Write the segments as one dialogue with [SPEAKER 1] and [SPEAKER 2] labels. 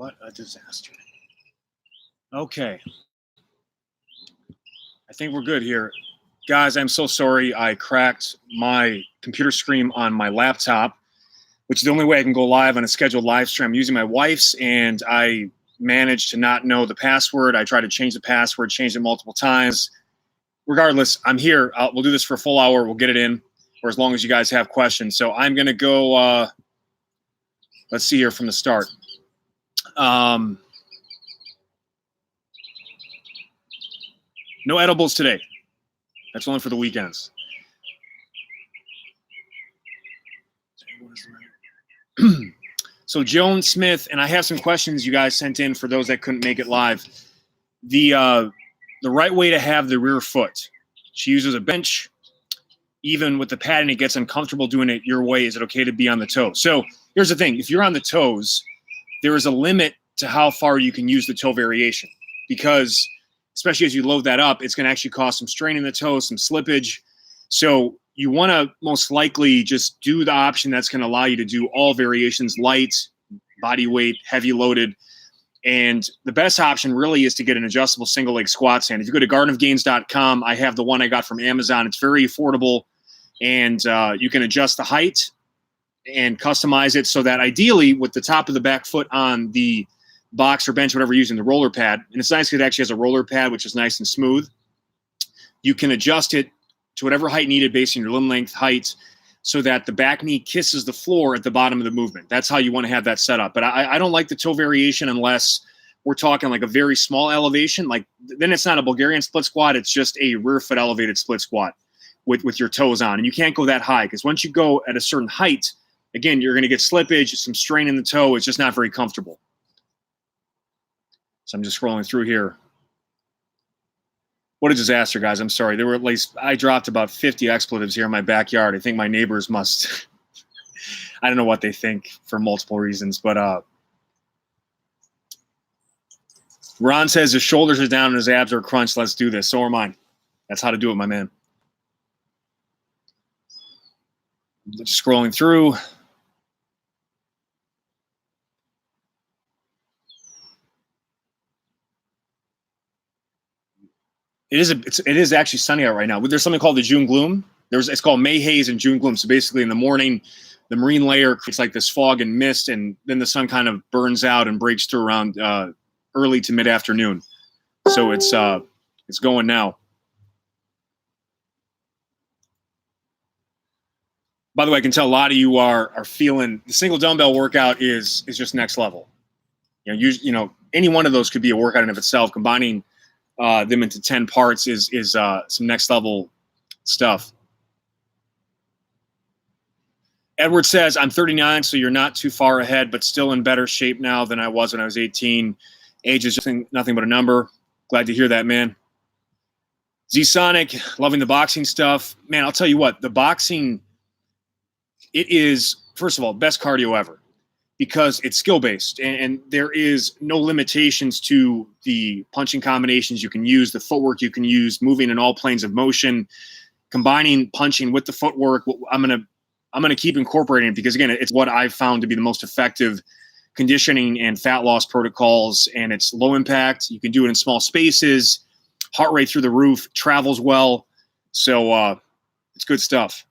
[SPEAKER 1] What a disaster. Okay. I think we're good here. Guys, I'm so sorry. I cracked my computer screen on my laptop, which is the only way I can go live on a scheduled live stream. I'm using my wife's, and I managed to not know the password. I tried to change the password, changed it multiple times. Regardless, I'm here. We'll do this for a full hour. We'll get it in, or as long as you guys have questions. So I'm going to go, let's see here from the start. No edibles today. That's only for the weekends. So Joan Smith, and I have some questions you guys sent in for those that couldn't make it live. The right way to have the rear foot. She uses a bench. Even with the padding, it gets uncomfortable doing it your way. Is it okay to be on the toe? So here's the thing. If you're on the toes, there is a limit to how far you can use the toe variation, because especially as you load that up, it's going to actually cause some strain in the toe, some slippage. So you want to most likely just do the option that's going to allow you to do all variations, light, body weight, heavy loaded. And the best option really is to get an adjustable single leg squat stand. If you go to gardenofgains.com, I have the one I got from Amazon. It's very affordable, and you can adjust the height and customize it so that ideally with the top of the back foot on the box or bench, whatever you're using, the roller pad, and it's nice because it actually has a roller pad, which is nice and smooth. You can adjust it to whatever height needed based on your limb length, height, so that the back knee kisses the floor at the bottom of the movement. That's how you want to have that set up. But I don't like the toe variation unless we're talking like a very small elevation. Like then it's not a Bulgarian split squat. It's just a rear foot elevated split squat with your toes on. And you can't go that high because once you go at a certain height, again, you're going to get slippage, some strain in the toe. It's just not very comfortable. So I'm just scrolling through here. What a disaster, guys. I'm sorry. There were at least, I dropped about 50 expletives here in my backyard. I think my neighbors must, I don't know what they think for multiple reasons, but Ron says his shoulders are down and his abs are crunched. Let's do this. So are mine. That's how to do it, my man. Just scrolling through. It is actually sunny out right now. There's something called the June gloom. It's called May haze and June gloom. So basically in the morning, the marine layer creates like this fog and mist, and then the sun kind of burns out and breaks through around early to mid-afternoon. So it's going now. By the way, I can tell a lot of you are feeling the single dumbbell workout is just next level. You know, any one of those could be a workout in of itself. Combining them into 10 parts is some next level stuff. Edward says, I'm 39, so you're not too far ahead, but still in better shape now than I was when I was 18. Age is just nothing but a number. Glad to hear that, man. Z-Sonic, loving the boxing stuff. Man, I'll tell you what, the boxing, it is, first of all, best cardio ever. Because it's skill-based, and there is no limitations to the punching combinations you can use, the footwork you can use, moving in all planes of motion, combining punching with the footwork. I'm gonna keep incorporating it because, again, it's what I've found to be the most effective conditioning and fat loss protocols, and it's low impact. You can do it in small spaces, heart rate through the roof, travels well. So it's good stuff.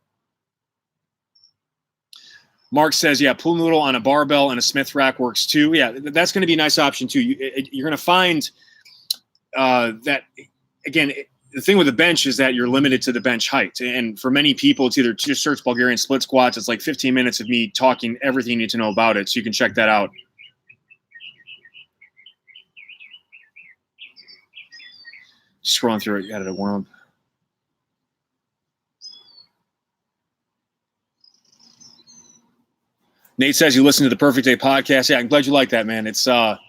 [SPEAKER 1] Mark says, yeah, pool noodle on a barbell and a Smith rack works too. Yeah, that's going to be a nice option too. You're going to find that, again, the thing with the bench is that you're limited to the bench height. And for many people, it's either just search Bulgarian split squats. It's like 15 minutes of me talking everything you need to know about it. So you can check that out. Scrolling through it, added a warm up. Nate says you listen to the Perfect Day podcast. Yeah, I'm glad you like that, man. It's that's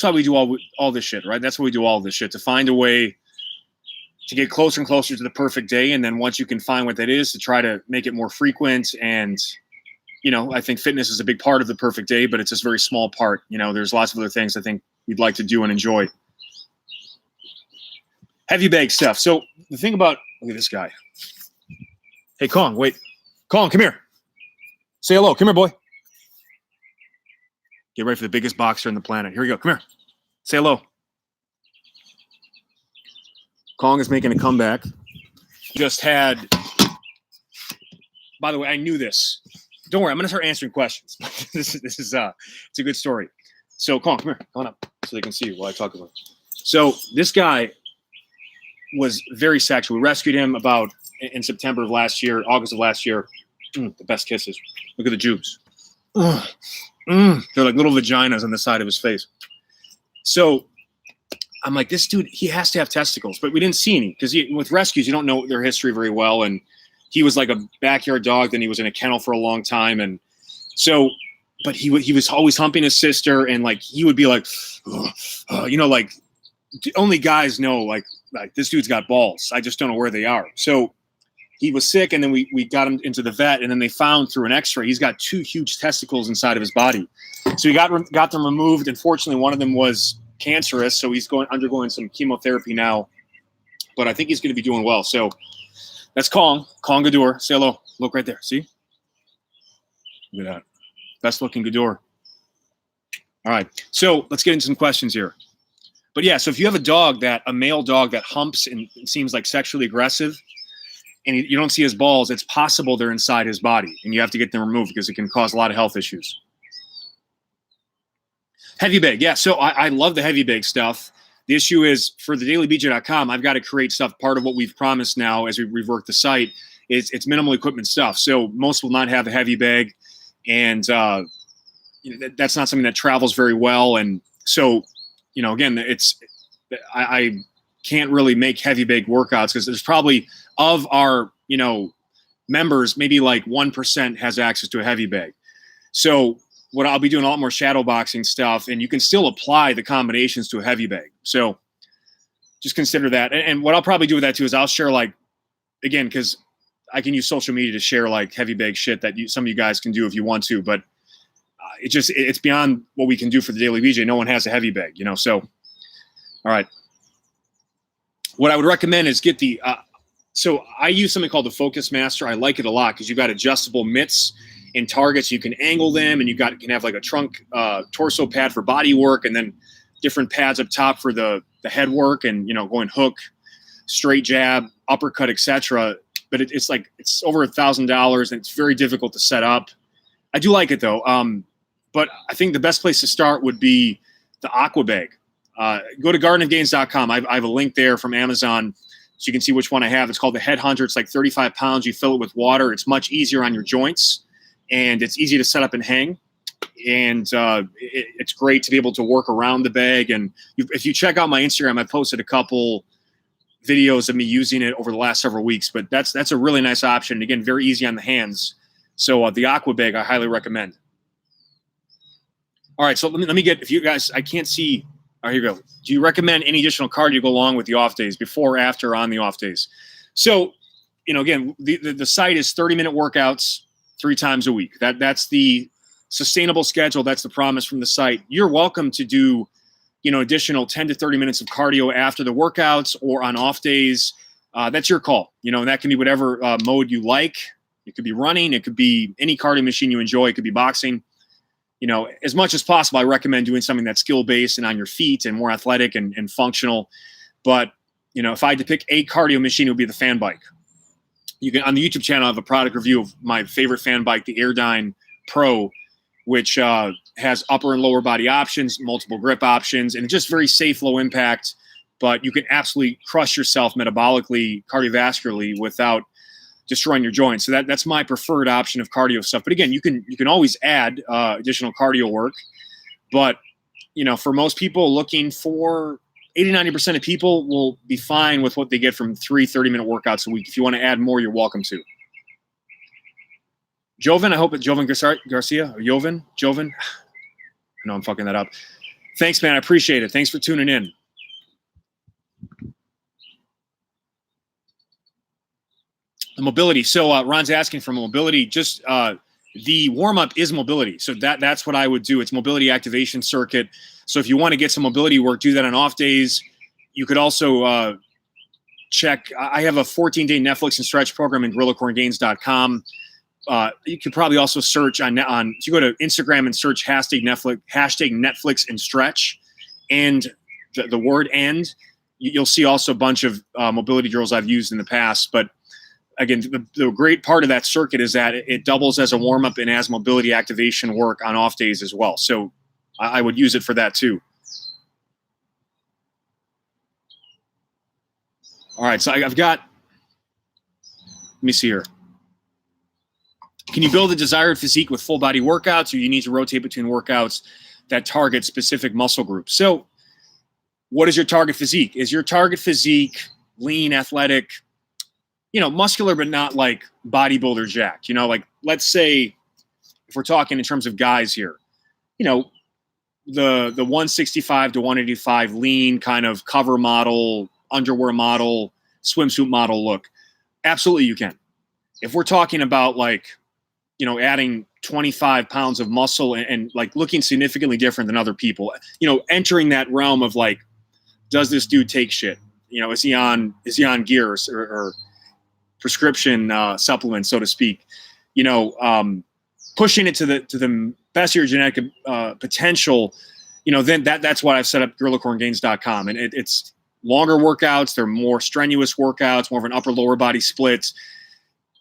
[SPEAKER 1] why we do all this shit, right? That's why we do all this shit, to find a way to get closer and closer to the perfect day. And then once you can find what that is, to try to make it more frequent. And, you know, I think fitness is a big part of the perfect day, but it's just a very small part. You know, there's lots of other things I think we'd like to do and enjoy. Heavy bag stuff. So the thing about, look at this guy. Hey, Kong, wait. Kong, come here. Say hello. Come here, boy. Get ready for the biggest boxer on the planet. Here we go. Come here. Say hello. Kong is making a comeback. Just had, by the way, I knew this. Don't worry, I'm going to start answering questions. this is it's a good story. So Kong, come here. Come on up so they can see you while I talk about it. So this guy was very sexual. We rescued him about in September of last year, August of last year. The best kisses. Look at the jubes. They're like little vaginas on the side of his face. So I'm like, this dude, he has to have testicles, but we didn't see any because with rescues, you don't know their history very well. And he was like a backyard dog. Then he was in a kennel for a long time. And so, but he was always humping his sister. And like, he would be like, like only guys know, like this dude's got balls. I just don't know where they are. So he was sick. And then we got him into the vet. And then they found through an x-ray, he's got 2 huge testicles inside of his body. So he got them removed. Unfortunately, one of them was cancerous, so he's undergoing some chemotherapy now, but I think he's going to be doing well. So that's Kong Gaddour. Say hello. Look right there. See? Look at that. Best looking Gaddour. All right. So let's get into some questions here. But yeah, so if you have a male dog that humps and seems like sexually aggressive, and you don't see his balls, it's possible they're inside his body, and you have to get them removed because it can cause a lot of health issues. Heavy bag, yeah. So I love the heavy bag stuff. The issue is for the dailybj.com, I've got to create stuff. Part of what we've promised now as we rework the site is it's minimal equipment stuff. So most will not have a heavy bag, and that's not something that travels very well. And so, again, I can't really make heavy bag workouts because there's probably of our members, maybe like 1% has access to a heavy bag. So what I'll be doing a lot more shadow boxing stuff, and you can still apply the combinations to a heavy bag. So just consider that. And what I'll probably do with that too is I'll share again, because I can use social media to share heavy bag shit that some of you guys can do if you want to, but it's beyond what we can do for the Daily BJ. No one has a heavy bag, so. All right. What I would recommend is get so I use something called the Focus Master. I like it a lot because you've got adjustable mitts and targets. You can angle them, and you can have like a trunk torso pad for body work, and then different pads up top for the head work, and going hook, straight jab, uppercut, etc. But it's over $1,000, and it's very difficult to set up. I do like it though, but I think the best place to start would be the Aqua Bag. Go to gardenofgains.com. I have a link there from Amazon, so you can see which one I have. It's called the Headhunter. It's like 35 pounds. You fill it with water. It's much easier on your joints, and it's easy to set up and hang. And it's great to be able to work around the bag. And if you check out my Instagram, I posted a couple videos of me using it over the last several weeks. But that's a really nice option. Again, very easy on the hands. So the Aqua Bag, I highly recommend. All right, so let me get, if you guys, I can't see. All right, here we go. Do you recommend any additional cardio to go along with the off days, before, after, on the off days? So, again, the site is 30-minute workouts 3 times a week. That's the sustainable schedule. That's the promise from the site. You're welcome to do, additional 10 to 30 minutes of cardio after the workouts or on off days. That's your call. And that can be whatever mode you like. It could be running. It could be any cardio machine you enjoy. It could be boxing. As much as possible, I recommend doing something that's skill-based and on your feet and more athletic and functional. But, if I had to pick a cardio machine, it would be the fan bike. You can, on the YouTube channel, I have a product review of my favorite fan bike, the Airdyne Pro, which has upper and lower body options, multiple grip options, and just very safe, low impact. But you can absolutely crush yourself metabolically, cardiovascularly without destroying your joints. So that's my preferred option of cardio stuff. But again, you can always add additional cardio work. But, for most people looking for 80-90% of people will be fine with what they get from 3 30-minute workouts a week. If you want to add more, you're welcome to. Joven, I hope it's Joven Garcia or Joven. I know I'm fucking that up. Thanks, man. I appreciate it. Thanks for tuning in. The mobility. So Ron's asking for mobility. Just the warm-up is mobility. So that's what I would do. It's mobility activation circuit. So if you want to get some mobility work, do that on off days. You could also check. I have a 14-day Netflix and stretch program in GorillaCoreGains.com. You could probably also search on if you go to Instagram and search hashtag Netflix and stretch, and the word "and," you'll see also a bunch of mobility drills I've used in the past. But again, the great part of that circuit is that it doubles as a warm up and as mobility activation work on off days as well. So I would use it for that too. All right, so I've got. Let me see here. Can you build a desired physique with full body workouts, or you need to rotate between workouts that target specific muscle groups? So what is your target physique? Is your target physique lean, athletic, muscular, but not like bodybuilder jacked? Like, let's say if we're talking in terms of guys here, the 165 to 185 lean kind of cover model, underwear model, swimsuit model look. Absolutely you can. If we're talking about like, adding 25 pounds of muscle and like looking significantly different than other people, entering that realm of like, does this dude take shit? Is he on gears or prescription supplements, so to speak? Pushing it to the best of your genetic potential, then that's why I've set up GorillaCoreandGains.com. And it's longer workouts. They're more strenuous workouts, more of an upper lower body split.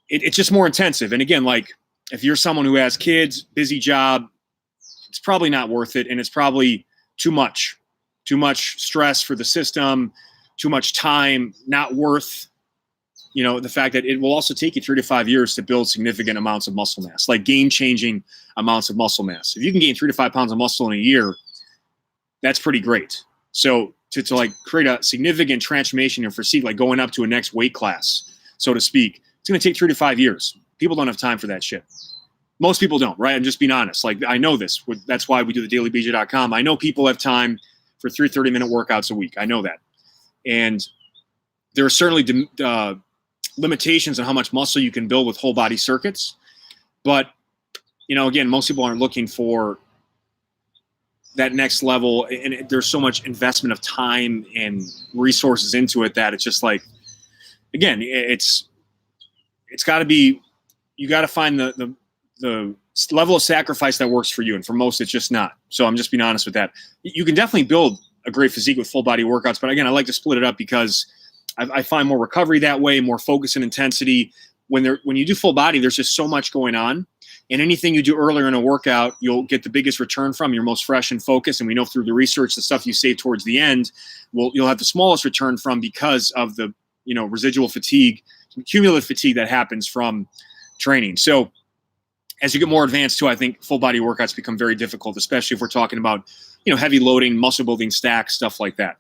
[SPEAKER 1] It's just more intensive. And again, like if you're someone who has kids, busy job, it's probably not worth it. And it's probably too much stress for the system, too much time, not worth, the fact that it will also take you 3 to 5 years to build significant amounts of muscle mass, like game-changing amounts of muscle mass. If you can gain 3 to 5 pounds of muscle in a year, that's pretty great. So to like create a significant transformation in physique, like going up to a next weight class, so to speak, it's going to take 3 to 5 years. People don't have time for that shit. Most people don't, right? I'm just being honest. Like, I know this. That's why we do the dailybj.com. I know people have time for 3 30-minute workouts a week. I know that. And there are certainly limitations on how much muscle you can build with whole body circuits. But, again, most people aren't looking for that next level. And there's so much investment of time and resources into it that it's just like, again, it's got to be, you got to find the level of sacrifice that works for you. And for most, it's just not. So I'm just being honest with that. You can definitely build a great physique with full body workouts. But again, I like to split it up because I find more recovery that way, more focus and intensity. When you do full body, there's just so much going on. And anything you do earlier in a workout, you'll get the biggest return from. You're most fresh and focused. And we know through the research, the stuff you save towards the end, you'll have the smallest return from because of the residual fatigue, cumulative fatigue that happens from training. So as you get more advanced too, I think full body workouts become very difficult, especially if we're talking about, heavy loading, muscle building stacks, stuff like that.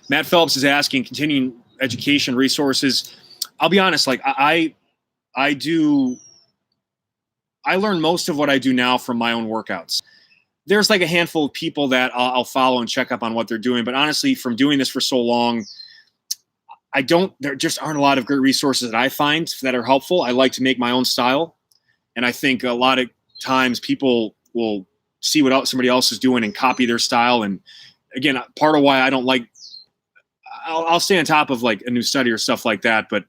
[SPEAKER 1] Matt Phelps is asking, continuing education resources. I'll be honest, like I learn most of what I do now from my own workouts. There's like a handful of people that I'll follow and check up on what they're doing. But honestly, from doing this for so long, there just aren't a lot of great resources that I find that are helpful. I like to make my own style. And I think a lot of times people will see what somebody else is doing and copy their style. And again, part of why I don't like, I'll stay on top of like a new study or stuff like that. But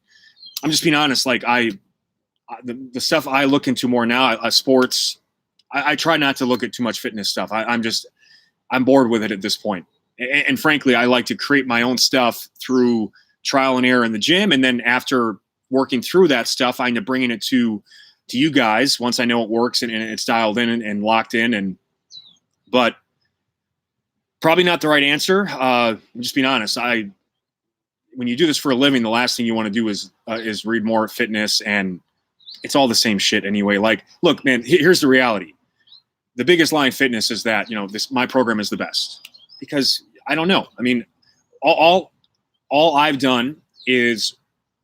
[SPEAKER 1] I'm just being honest. Like the stuff I look into more now, sports, I try not to look at too much fitness stuff. I'm bored with it at this point. And frankly, I like to create my own stuff through trial and error in the gym. And then after working through that stuff, I end up bringing it to you guys once I know it works and it's dialed in and locked in. But probably not the right answer. I'm just being honest. When you do this for a living, the last thing you want to do is read more fitness, and it's all the same shit anyway. Like, look, man, here's the reality. The biggest lie in fitness is that, my program is the best, because I don't know. I mean, all I've done is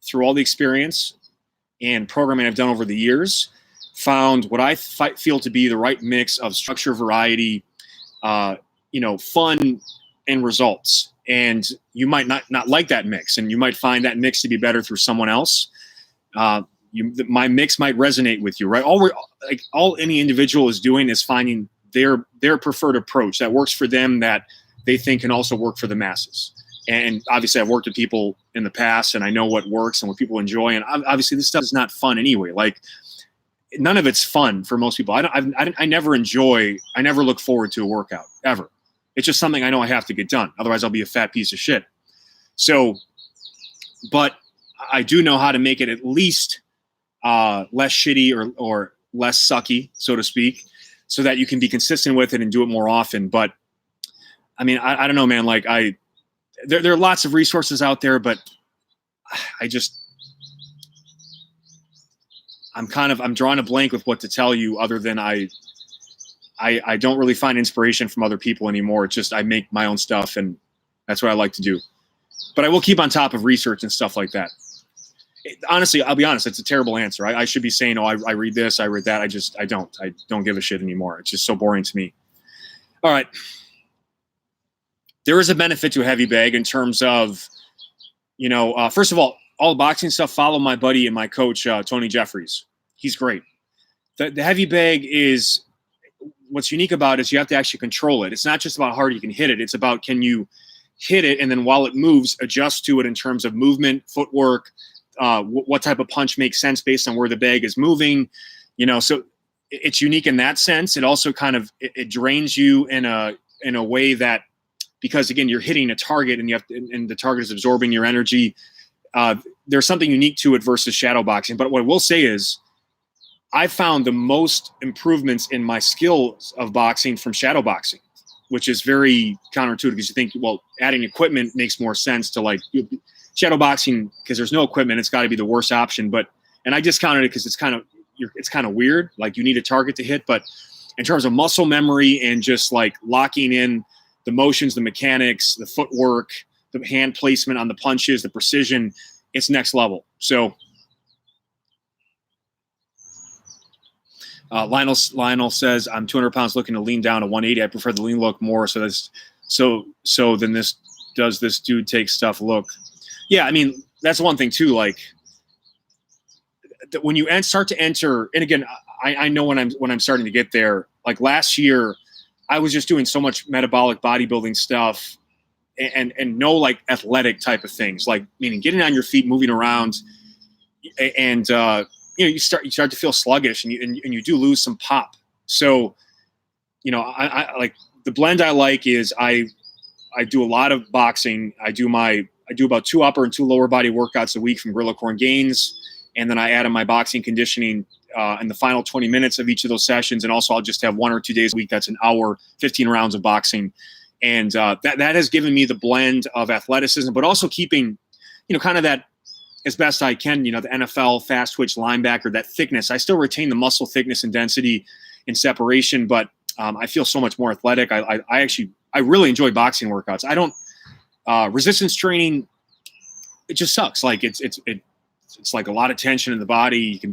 [SPEAKER 1] through all the experience and programming I've done over the years, found what I feel to be the right mix of structure, variety, fun, and results. And you might not like that mix, and you might find that mix to be better through someone else. My mix might resonate with you, right? All any individual is doing is finding their preferred approach that works for them, that they think can also work for the masses. And obviously, I've worked with people in the past, and I know what works and what people enjoy. And obviously, this stuff is not fun anyway. Like, none of it's fun for most people. I never look forward to a workout ever. It's just something I know I have to get done. Otherwise, I'll be a fat piece of shit. So, but I do know how to make it at least less shitty or less sucky, so to speak, so that you can be consistent with it and do it more often. But I mean, I don't know, man. Like there are lots of resources out there, but I'm drawing a blank with what to tell you other than I don't really find inspiration from other people anymore. It's just I make my own stuff, and that's what I like to do. But I will keep on top of research and stuff like that. Honestly, I'll be honest, it's a terrible answer. I should be saying, oh, I read this, I read that. I don't give a shit anymore. It's just so boring to me. All right. There is a benefit to a heavy bag in terms of, first of all the boxing stuff, follow my buddy and my coach, Tony Jeffries. He's great. The heavy bag is, what's unique about it is you have to actually control it. It's not just about how hard you can hit it. It's about, can you hit it, and then while it moves, adjust to it in terms of movement, footwork, what type of punch makes sense based on where the bag is moving. So it's unique in that sense. It also kind of, it drains you in a way that, because again, you're hitting a target and and the target is absorbing your energy. There's something unique to it versus shadow boxing. But what I will say is, I found the most improvements in my skills of boxing from shadow boxing, which is very counterintuitive because you think, well, adding equipment makes more sense to like shadow boxing, because there's no equipment. It's got to be the worst option. And I discounted it because it's kind of weird. Like, you need a target to hit. But in terms of muscle memory and just like locking in the motions, the mechanics, the footwork, the hand placement on the punches, the precision, it's next level. So Lionel says, I'm 200 pounds looking to lean down to 180. I prefer the lean look more. So then does this dude take stuff look? Yeah, I mean, that's one thing too. Like, when you start to enter, and again, I know when I'm starting to get there. Like last year, I was just doing so much metabolic bodybuilding stuff, and no like athletic type of things, like meaning getting on your feet, moving around, and you start to feel sluggish, and you do lose some pop. So, I like the blend I like is I do a lot of boxing. I do about 2 upper and 2 lower body workouts a week from Gorilla Corn Gains. And then I add in my boxing conditioning in the final 20 minutes of each of those sessions. And also I'll just have 1 or 2 days a week. That's an hour, 15 rounds of boxing. And that has given me the blend of athleticism, but also keeping, kind of that, as best I can, the NFL fast twitch linebacker, that thickness. I still retain the muscle thickness and density and separation, but I feel so much more athletic. I really enjoy boxing workouts. I don't, resistance training, it just sucks. Like it's like a lot of tension in the body. You can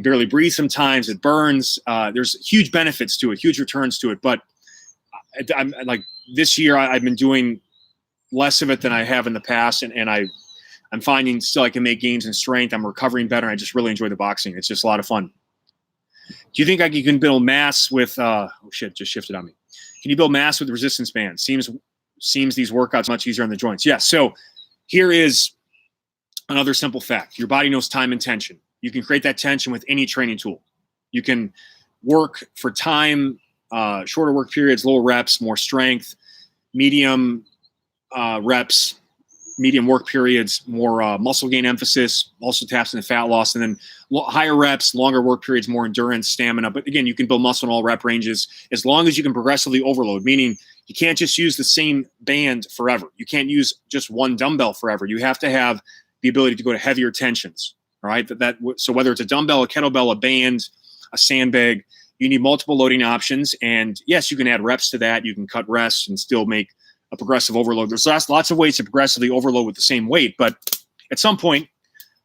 [SPEAKER 1] barely breathe sometimes. It burns. There's huge benefits to it, huge returns to it. But I'm like, this year I've been doing less of it than I have in the past. And I'm finding still I can make gains in strength. I'm recovering better. I just really enjoy the boxing. It's just a lot of fun. Do you think you can build mass with, oh shit, just shifted on me. Can you build mass with resistance bands? Seems these workouts much easier on the joints. Yeah. So here is another simple fact. Your body knows time and tension. You can create that tension with any training tool. You can work for time, shorter work periods, lower reps, more strength, medium reps, medium work periods, more muscle gain emphasis, also taps into fat loss, and then higher reps, longer work periods, more endurance, stamina. But again, you can build muscle in all rep ranges as long as you can progressively overload, meaning you can't just use the same band forever. You can't use just one dumbbell forever. You have to have the ability to go to heavier tensions, all right? So whether it's a dumbbell, a kettlebell, a band, a sandbag, you need multiple loading options. And yes, you can add reps to that. You can cut rests and still make a progressive overload. There's lots of ways to progressively overload with the same weight, but at some point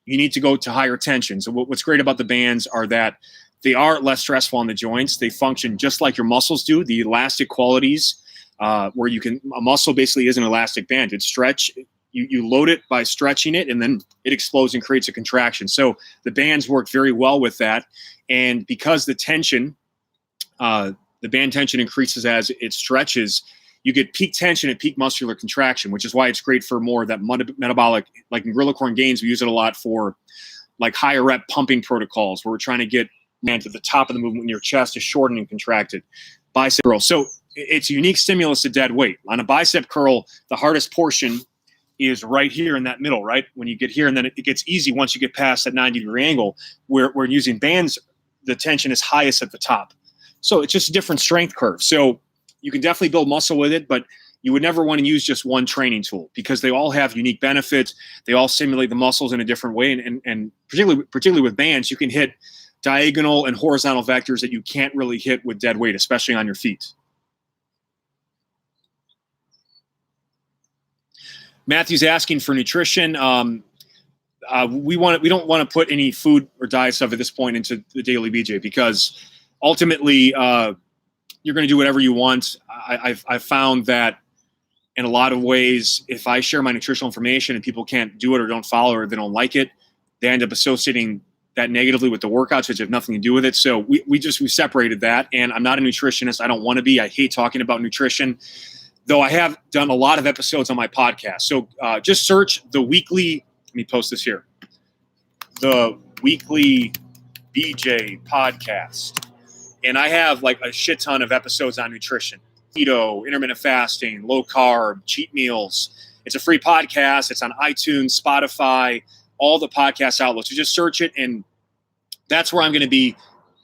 [SPEAKER 1] you need to go to higher tension. So what's great about the bands are that they are less stressful on the joints. They function just like your muscles do. The elastic qualities, where a muscle basically is an elastic band. It stretch. You load it by stretching it, and then it explodes and creates a contraction. So the bands work very well with that. And because the tension, the band tension increases as it stretches, you get peak tension and peak muscular contraction, which is why it's great for more of that metabolic, like in gorilla core and gains, we use it a lot for like higher rep pumping protocols where we're trying to get man to the top of the movement when your chest is shortened and contracted. Bicep curl. So it's a unique stimulus to dead weight. On a bicep curl, the hardest portion is right here in that middle, right? When you get here, and then it gets easy once you get past that 90-degree angle where we're using bands, the tension is highest at the top. So it's just a different strength curve. So you can definitely build muscle with it, but you would never want to use just one training tool because they all have unique benefits. They all stimulate the muscles in a different way. And particularly with bands, you can hit diagonal and horizontal vectors that you can't really hit with dead weight, especially on your feet. Matthew's asking for nutrition. We don't want to put any food or diet stuff at this point into the Daily BJ because ultimately you're going to do whatever you want. I've found that in a lot of ways, if I share my nutritional information and people can't do it or don't follow it or they don't like it, they end up associating that negatively with the workouts, which have nothing to do with it. So we separated that. And I'm not a nutritionist. I don't want to be. I hate talking about nutrition, though I have done a lot of episodes on my podcast. So just search the weekly, let me post this here, the weekly BJ podcast. And I have like a shit ton of episodes on nutrition, keto, intermittent fasting, low carb, cheat meals. It's a free podcast. It's on iTunes, Spotify, all the podcast outlets. So just search it, and that's where I'm going to be.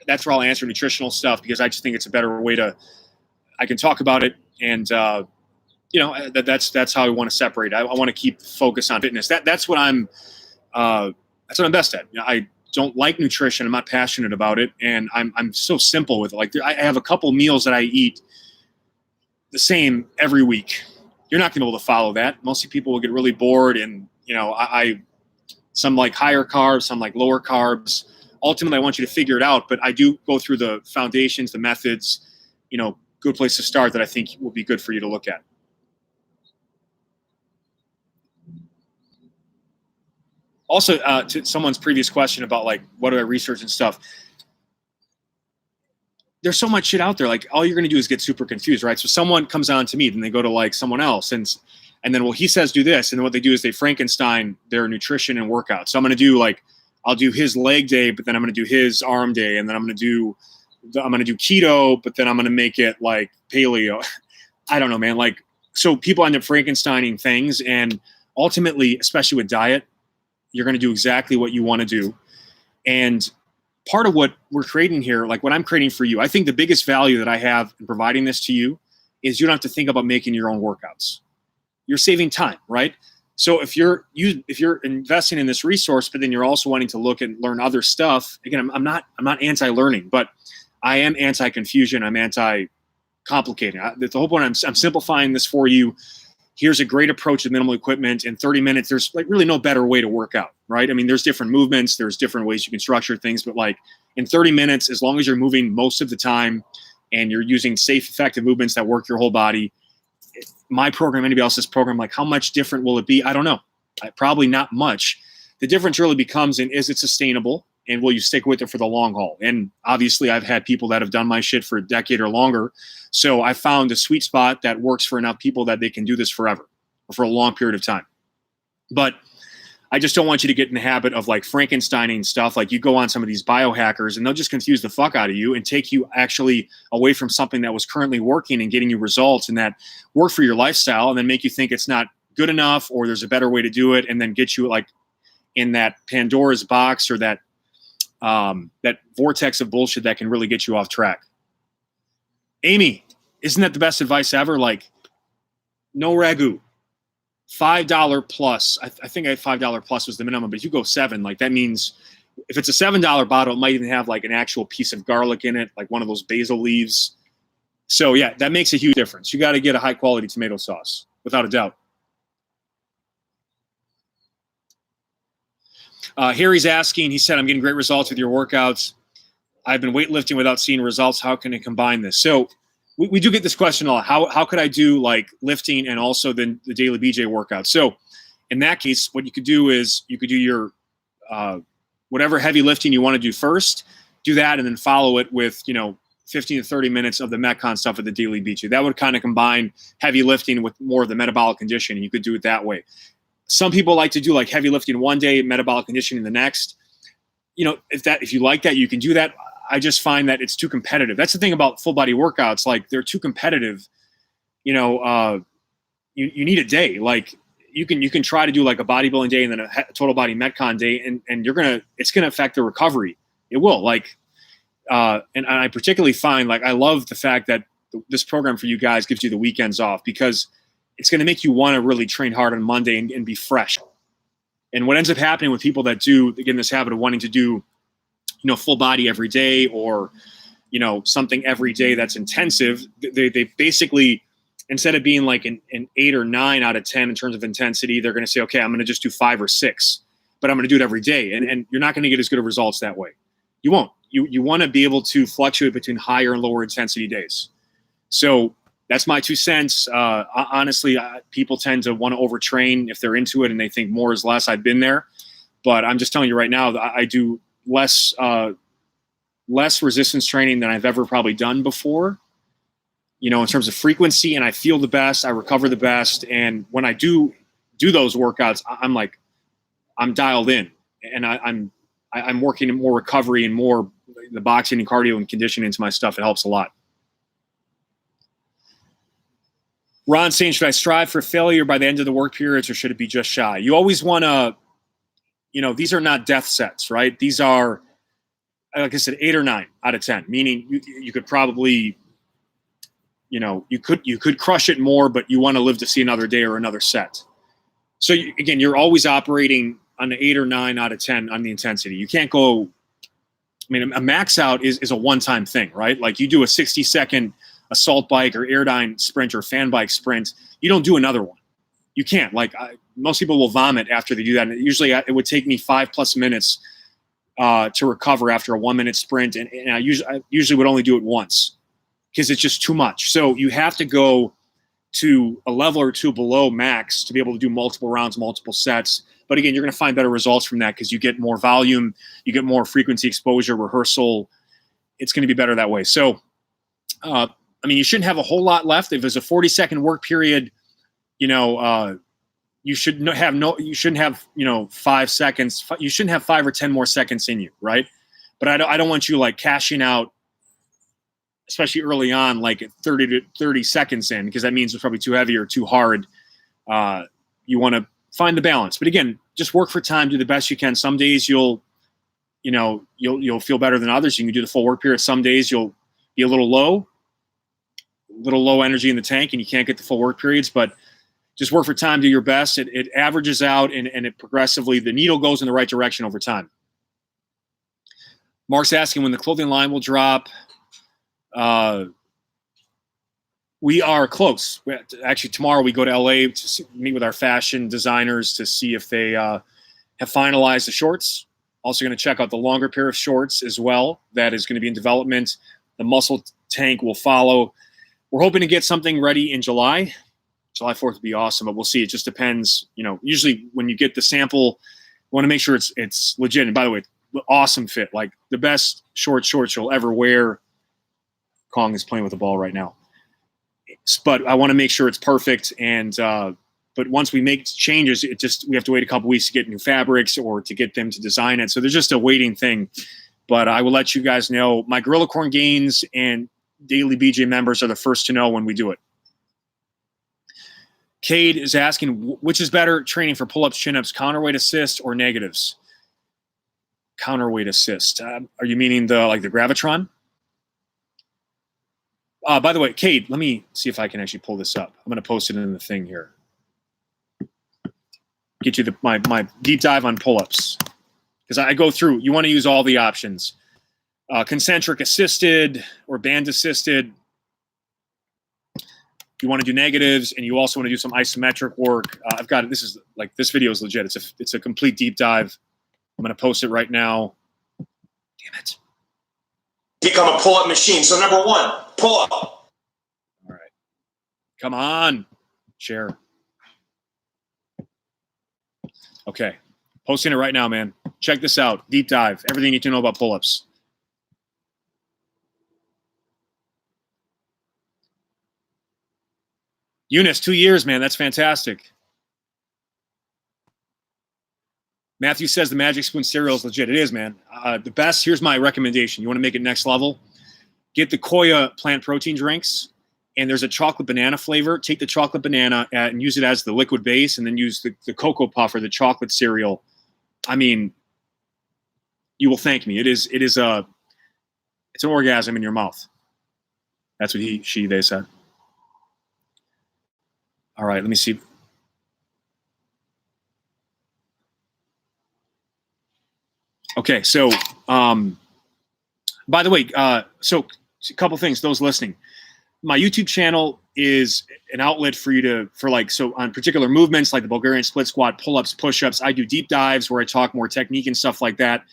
[SPEAKER 1] That's where I'll answer nutritional stuff because I just think it's a better way I can talk about it. And, that's how I want to separate. I want to keep focus on fitness. That's what I'm best at. I don't like nutrition. I'm not passionate about it. And I'm so simple with it. Like I have a couple meals that I eat the same every week. You're not going to be able to follow that. Most people will get really bored. And, some like higher carbs, some like lower carbs. Ultimately, I want you to figure it out. But I do go through the foundations, the methods, good place to start that I think will be good for you to look at. Also, to someone's previous question about like, what do I research and stuff? There's so much shit out there. Like all you're going to do is get super confused, right? So someone comes on to me, then they go to like someone else and then, well, he says do this. And then what they do is they Frankenstein their nutrition and workout. So I'm going to do I'll do his leg day, but then I'm going to do his arm day. And then I'm going to do keto, but then I'm going to make it like paleo. I don't know, man. Like, so people end up Frankensteining things. And ultimately, especially with diet, you're going to do exactly what you want to do. And part of what we're creating here, like what I'm creating for you, I think the biggest value that I have in providing this to you is you don't have to think about making your own workouts. You're saving time, right? So if you're investing in this resource, but then you're also wanting to look and learn other stuff, again, I'm not anti-learning, but I am anti-confusion. I'm anti-complicating. The whole point, I'm simplifying this for you. Here's a great approach with minimal equipment. In 30 minutes, there's like really no better way to work out, right? I mean, there's different movements. There's different ways you can structure things. But like in 30 minutes, as long as you're moving most of the time and you're using safe, effective movements that work your whole body, my program, anybody else's program, like how much different will it be? I don't know. Probably not much. The difference really becomes in is it sustainable and will you stick with it for the long haul? And obviously I've had people that have done my shit for a decade or longer. So I found a sweet spot that works for enough people that they can do this forever or for a long period of time. But I just don't want you to get in the habit of like Frankensteining stuff. Like you go on some of these biohackers and they'll just confuse the fuck out of you and take you actually away from something that was currently working and getting you results and that work for your lifestyle and then make you think it's not good enough or there's a better way to do it and then get you like in that Pandora's box or that vortex of bullshit that can really get you off track. Amy, isn't that the best advice ever? Like no ragu. $5 plus. I think $5 plus was the minimum, but if you go $7, like that means if it's a $7 bottle, it might even have like an actual piece of garlic in it, like one of those basil leaves. So yeah, that makes a huge difference. You got to get a high quality tomato sauce, without a doubt. Harry's asking, he said, I'm getting great results with your workouts. I've been weightlifting without seeing results. How can I combine this? So we do get this question a lot. How could I do like lifting and also then the daily BJ workout? So in that case, what you could do is you could do your whatever heavy lifting you want to do first, do that, and then follow it with, 15 to 30 minutes of the Metcon stuff at the daily BJ. That would kind of combine heavy lifting with more of the metabolic conditioning. You could do it that way. Some people like to do like heavy lifting one day, metabolic conditioning the next. You know, if you like that, you can do that. I just find that it's too competitive. That's the thing about full body workouts. Like, they're too competitive. You know, you need a day. Like, you can try to do like a bodybuilding day and then a total body Metcon day, and it's gonna affect the recovery. It will. Like, and I particularly find, like, I love the fact that this program for you guys gives you the weekends off, because it's going to make you want to really train hard on Monday and be fresh. And what ends up happening with people that get in this habit of wanting to do, you know, full body every day, or, you know, something every day that's intensive, they basically, instead of being like an 8 or 9 out of 10 in terms of intensity, they're going to say, okay, I'm going to just do 5 or 6, but I'm going to do it every day. And you're not going to get as good of results that way. You won't. You want to be able to fluctuate between higher and lower intensity days. So that's my 2 cents. Honestly, people tend to want to overtrain if they're into it and they think more is less. I've been there, but I'm just telling you right now that I do less resistance training than I've ever probably done before, you know, in terms of frequency, and I feel the best, I recover the best. And when I do those workouts, I'm dialed in, and I'm working in more recovery and more the boxing and cardio and conditioning into my stuff. It helps a lot. Ron saying, should I strive for failure by the end of the work periods, or should it be just shy? You always want to, you know, these are not death sets, right? These are, like I said, 8 or 9 out of 10, meaning you could probably, you know, you could crush it more, but you want to live to see another day or another set. So again, you're always operating on the 8 or 9 out of 10 on the intensity. You can't go, I mean, a max out is a one-time thing, right? Like, you do a 60-second assault bike or airdyne sprint or fan bike sprint, you don't do another one. You can't. Like, most people will vomit after they do that. And usually it would take me 5+ minutes to recover after a 1-minute sprint. And I usually would only do it once, because it's just too much. So you have to go to a level or 2 below max to be able to do multiple rounds, multiple sets. But again, you're going to find better results from that, because you get more volume, you get more frequency exposure, rehearsal. It's going to be better that way. So, I mean, you shouldn't have a whole lot left. If there's a 40-second work period, you know, you shouldn't have, you know, 5 seconds. You shouldn't have 5 or 10 more seconds in you, right? But I don't want you like cashing out, especially early on, like 30 seconds in, because that means it's probably too heavy or too hard. You want to find the balance. But again, just work for time, do the best you can. Some days you'll feel better than others. You can do the full work period. Some days you'll be a little low energy in the tank, and you can't get the full work periods, but just work for time, do your best. It averages out, and it progressively, the needle goes in the right direction over time. Mark's asking when the clothing line will drop. We are close. Actually, tomorrow we go to LA to meet with our fashion designers to see if they have finalized the shorts. Also going to check out the longer pair of shorts as well. That is going to be in development. The muscle tank will follow. We're hoping to get something ready in July. July 4th would be awesome, but we'll see. It just depends. You know, usually when you get the sample, you want to make sure it's legit. And by the way, awesome fit. Like, the best shorts you'll ever wear. Kong is playing with the ball right now. But I want to make sure it's perfect. And but once we make changes, we have to wait a couple weeks to get new fabrics or to get them to design it. So there's just a waiting thing. But I will let you guys know. My Gorilla Corn Gains and Daily BJ members are the first to know when we do it. Cade is asking, which is better training for pull-ups, chin-ups, counterweight assist, or negatives? Counterweight assist. Are you meaning the Gravitron? By the way, Cade, let me see if I can actually pull this up. I'm going to post it in the thing here. Get you my deep dive on pull-ups, because I go through. You want to use all the options. Concentric assisted or band assisted. You want to do negatives, and you also want to do some isometric work. I've got it. This video is legit. It's a complete deep dive. I'm going to post it right now. Damn it.
[SPEAKER 2] Become a pull-up machine. So number 1, pull up.
[SPEAKER 1] All right. Come on. Share. Okay. Posting it right now, man. Check this out. Deep dive. Everything you need to know about pull-ups. Eunice, 2 years, man. That's fantastic. Matthew says the Magic Spoon cereal is legit. It is, man. The best, here's my recommendation. You want to make it next level? Get the Koya plant protein drinks, and there's a chocolate banana flavor. Take the chocolate banana and use it as the liquid base, and then use the Cocoa Puff or the chocolate cereal. I mean, you will thank me. It's an orgasm in your mouth. That's what they said. All right, let me see. Okay, so by the way, so a couple things, those listening. My YouTube channel is an outlet for you so on particular movements like the Bulgarian split squat, pull-ups, push-ups. I do deep dives where I talk more technique and stuff like that.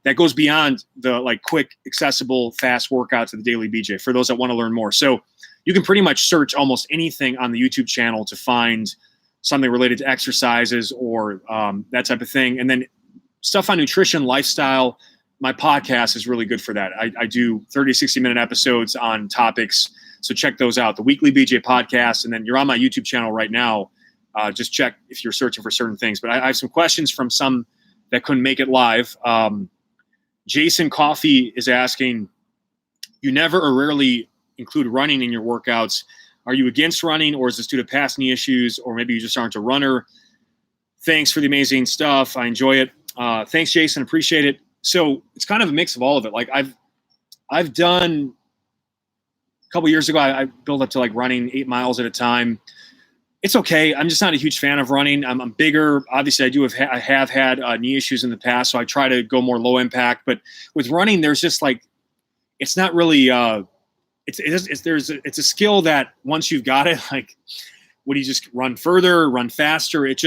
[SPEAKER 1] That goes beyond the quick, accessible, fast workouts of the Daily BJ for those that want to learn more. So you can pretty much search almost anything on the YouTube channel to find something related to exercises or that type of thing. And then stuff on nutrition, lifestyle. My podcast is really good for that. I do 30 to 60-minute episodes on topics. So check those out. The Weekly BJ podcast. And then you're on my YouTube channel right now. Just check if you're searching for certain things. But I have some questions from some that couldn't make it live. Jason Coffey is asking, you never or rarely include running in your workouts. Are you against running, or is this due to past knee issues, or maybe you just aren't a runner? Thanks for the amazing stuff. I enjoy it. Thanks, Jason. Appreciate it. So it's kind of a mix of all of it. Like I've done a couple years ago, I built up to running 8 miles at a time. It's okay. I'm just not a huge fan of running. I'm bigger. Obviously, I have had knee issues in the past, so I try to go more low impact. But with running, there's just it's not really. It's a skill that once you've got it, would you just run further, run faster? It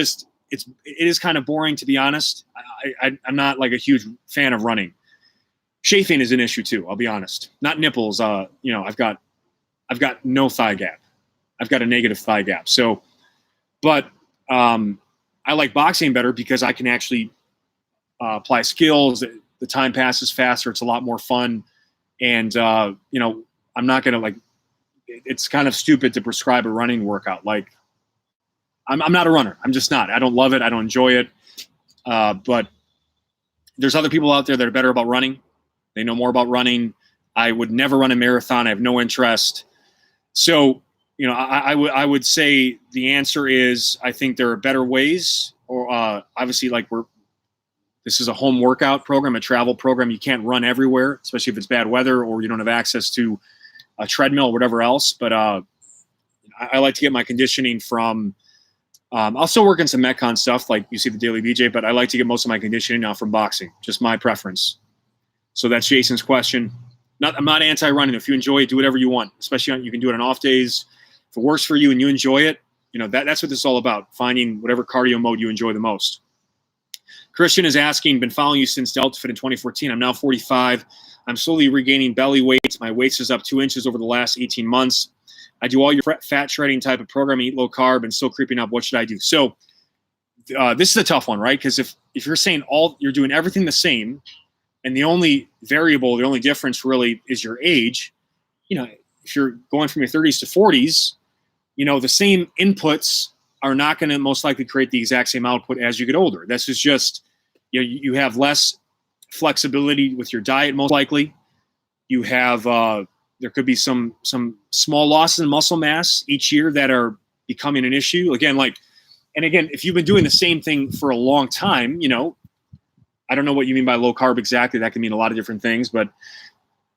[SPEAKER 1] is kind of boring, to be honest. I'm not a huge fan of running. Chafing is an issue too. I'll be honest. Not nipples. I've got no thigh gap. I've got a negative thigh gap. So, but I like boxing better because I can actually apply skills. The time passes faster. It's a lot more fun. And, I'm not going to it's kind of stupid to prescribe a running workout. I'm not a runner. I'm just not. I don't love it. I don't enjoy it. But there's other people out there that are better about running. They know more about running. I would never run a marathon. I have no interest. So, I would say the answer is I think there are better ways. Or obviously, this is a home workout program, a travel program. You can't run everywhere, especially if it's bad weather or you don't have access to a treadmill or whatever else. But I like to get my conditioning from. I'll still work in some Metcon stuff, like you see the Daily BJ, but I like to get most of my conditioning now from boxing. Just my preference. So that's Jason's question. I'm not anti-running. If you enjoy it, do whatever you want. Especially you can do it on off days. If it works for you and you enjoy it, that's what this is all about. Finding whatever cardio mode you enjoy the most. Christian is asking, been following you since Delta Fit in 2014. I'm now 45. I'm slowly regaining belly weight. My waist is up 2 inches over the last 18 months. I do all your fat shredding type of program, eat low carb, and still creeping up. What should I do? So this is a tough one, right? Because if you're saying you're doing everything the same, and the only variable, the only difference really is your age, if you're going from your 30s to 40s, the same inputs are not going to most likely create the exact same output as you get older. This is just, you have less flexibility with your diet, most likely. You have, there could be some small losses in muscle mass each year that are becoming an issue. Again, if you've been doing the same thing for a long time, I don't know what you mean by low carb exactly. That can mean a lot of different things, but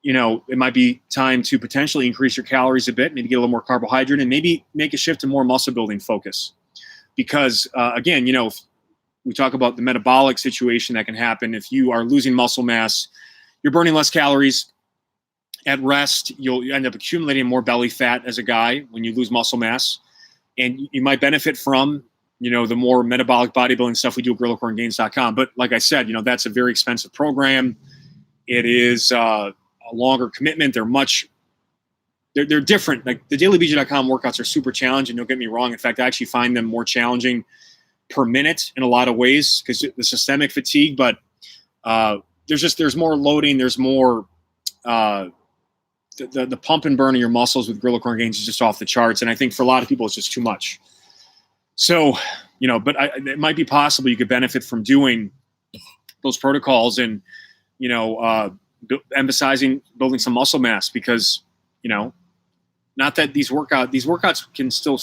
[SPEAKER 1] it might be time to potentially increase your calories a bit, maybe get a little more carbohydrate, and maybe make a shift to more muscle building focus. Because again, if we talk about the metabolic situation that can happen, if you are losing muscle mass, you're burning less calories. At rest, you'll end up accumulating more belly fat as a guy when you lose muscle mass. And you might benefit from, the more metabolic bodybuilding stuff we do at GorillaCoreandGains.com. But like I said, that's a very expensive program. It is a longer commitment. They're different. Like the DailyBJ.com workouts are super challenging. Don't get me wrong. In fact, I actually find them more challenging per minute in a lot of ways because the systemic fatigue. But there's more loading. There's more the pump and burn of your muscles with gorilla corn gains is just off the charts. And I think for a lot of people, it's just too much. So, but it might be possible you could benefit from doing those protocols and, emphasizing building some muscle mass because, not that these workouts can still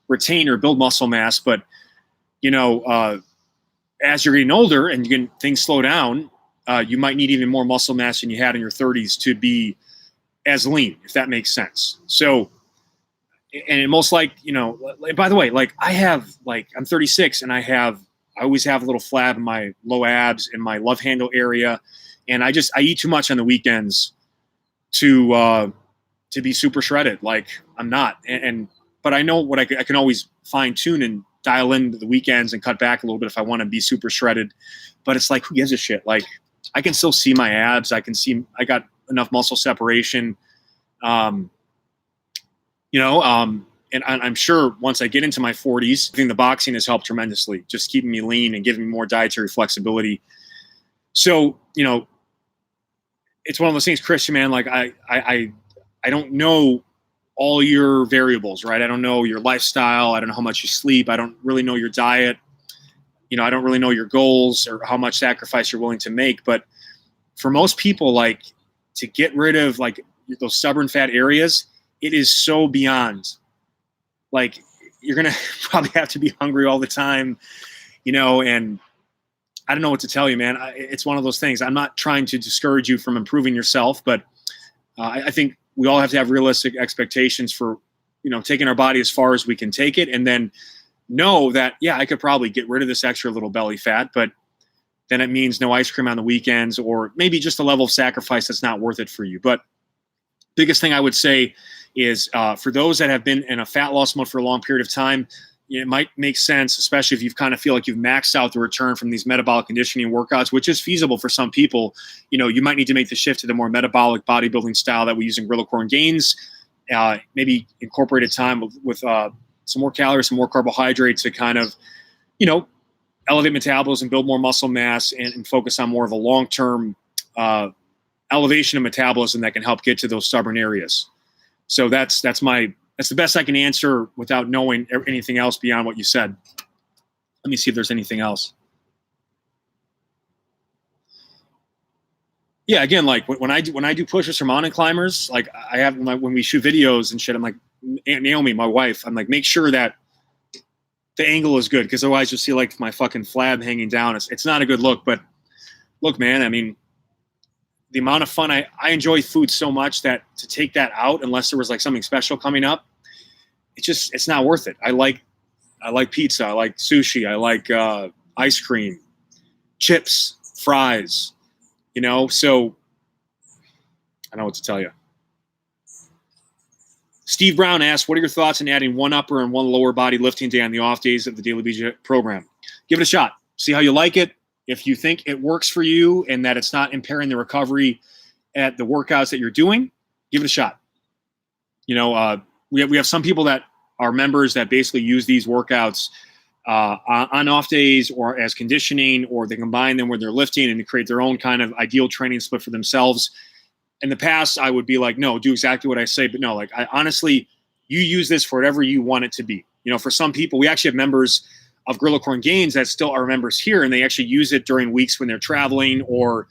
[SPEAKER 1] retain or build muscle mass, but, as you're getting older and things slow down, you might need even more muscle mass than you had in your 30s to be as lean, if that makes sense. So, and it most by the way, I'm 36 and I always have a little flab in my low abs and my love handle area. And I eat too much on the weekends to be super shredded. Like I'm not. But I know what I can always fine tune and dial in the weekends and cut back a little bit if I want to be super shredded. But it's like, who gives a shit? Like I can still see my abs. I got enough muscle separation. And I'm sure once I get into my 40s, I think the boxing has helped tremendously, just keeping me lean and giving me more dietary flexibility. So, it's one of those things, Christian, man, like I don't know all your variables, right? I don't know your lifestyle. I don't know how much you sleep. I don't really know your diet. I don't really know your goals or how much sacrifice you're willing to make. But for most people, like to get rid of like those stubborn fat areas, it is so beyond. Like you're going to probably have to be hungry all the time, and I don't know what to tell you, man. It's one of those things. I'm not trying to discourage you from improving yourself, but I think we all have to have realistic expectations for, taking our body as far as we can take it. And then know that, yeah, I could probably get rid of this extra little belly fat, but then it means no ice cream on the weekends or maybe just a level of sacrifice that's not worth it for you. But biggest thing I would say is for those that have been in a fat loss mode for a long period of time, it might make sense, especially if you kind of feel like you've maxed out the return from these metabolic conditioning workouts, which is feasible for some people. You might need to make the shift to the more metabolic bodybuilding style that we use in gorilla corn gains. Maybe incorporate a time with some more calories, some more carbohydrates to kind of, elevate metabolism, build more muscle mass, and focus on more of a long-term elevation of metabolism that can help get to those stubborn areas. So that's the best I can answer without knowing anything else beyond what you said. Let me see if there's anything else. Yeah, again, like when I do push-ups for mountain climbers, like I have when we shoot videos and shit, I'm like, Aunt Naomi, my wife, I'm like, make sure that the angle is good because otherwise you'll see like my fucking flab hanging down. It's not a good look. But look, man, I mean, the amount of fun I enjoy food so much that to take that out, unless there was like something special coming up, it's not worth it. I like pizza. I like sushi. I like ice cream, chips, fries, so I don't know what to tell you. Steve Brown asked, what are your thoughts on adding one upper and one lower body lifting day on the off days of the TDBJ program? Give it a shot. See how you like it. If you think it works for you and that it's not impairing the recovery at the workouts that you're doing, give it a shot. We have some people that are members that basically use these workouts on off days or as conditioning, or they combine them where they're lifting and they create their own kind of ideal training split for themselves. In the past, I would be like, no, do exactly what I say. But no, like I honestly, you use this for whatever you want it to be. For some people, we actually have members of Gorilla Corn Gains that still are members here, and they actually use it during weeks when they're traveling or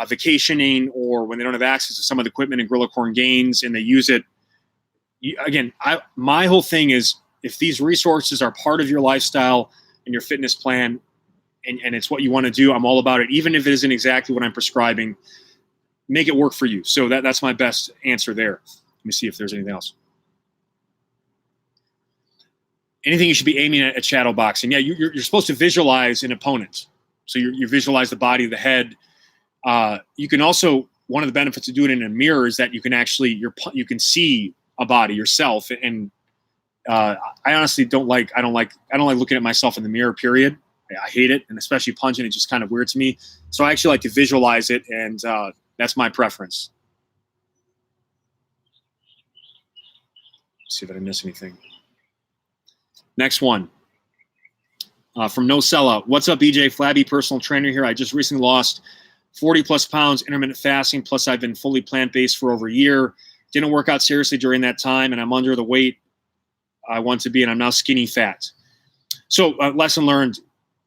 [SPEAKER 1] vacationing or when they don't have access to some of the equipment in Gorilla Corn Gains, and they use it. My whole thing is, if these resources are part of your lifestyle and your fitness plan and it's what you want to do, I'm all about it. Even if it isn't exactly what I'm prescribing, make it work for you. So that's my best answer there. Let me see if there's anything else. Anything you should be aiming at shadow boxing. Yeah, you're supposed to visualize an opponent. So you visualize the body, the head. You can also, one of the benefits of doing it in a mirror is that you can actually, you can see a body yourself. And I honestly don't like looking at myself in the mirror, period. I hate it. And especially punching, it's just kind of weird to me. So I actually like to visualize it. And that's my preference. Let's see if I didn't miss anything. Next one. From No Sellout. What's up, BJ? Flabby personal trainer here. I just recently lost 40 plus pounds, intermittent fasting, plus I've been fully plant-based for over a year. Didn't work out seriously during that time, and I'm under the weight I want to be, and I'm now skinny fat. So lesson learned,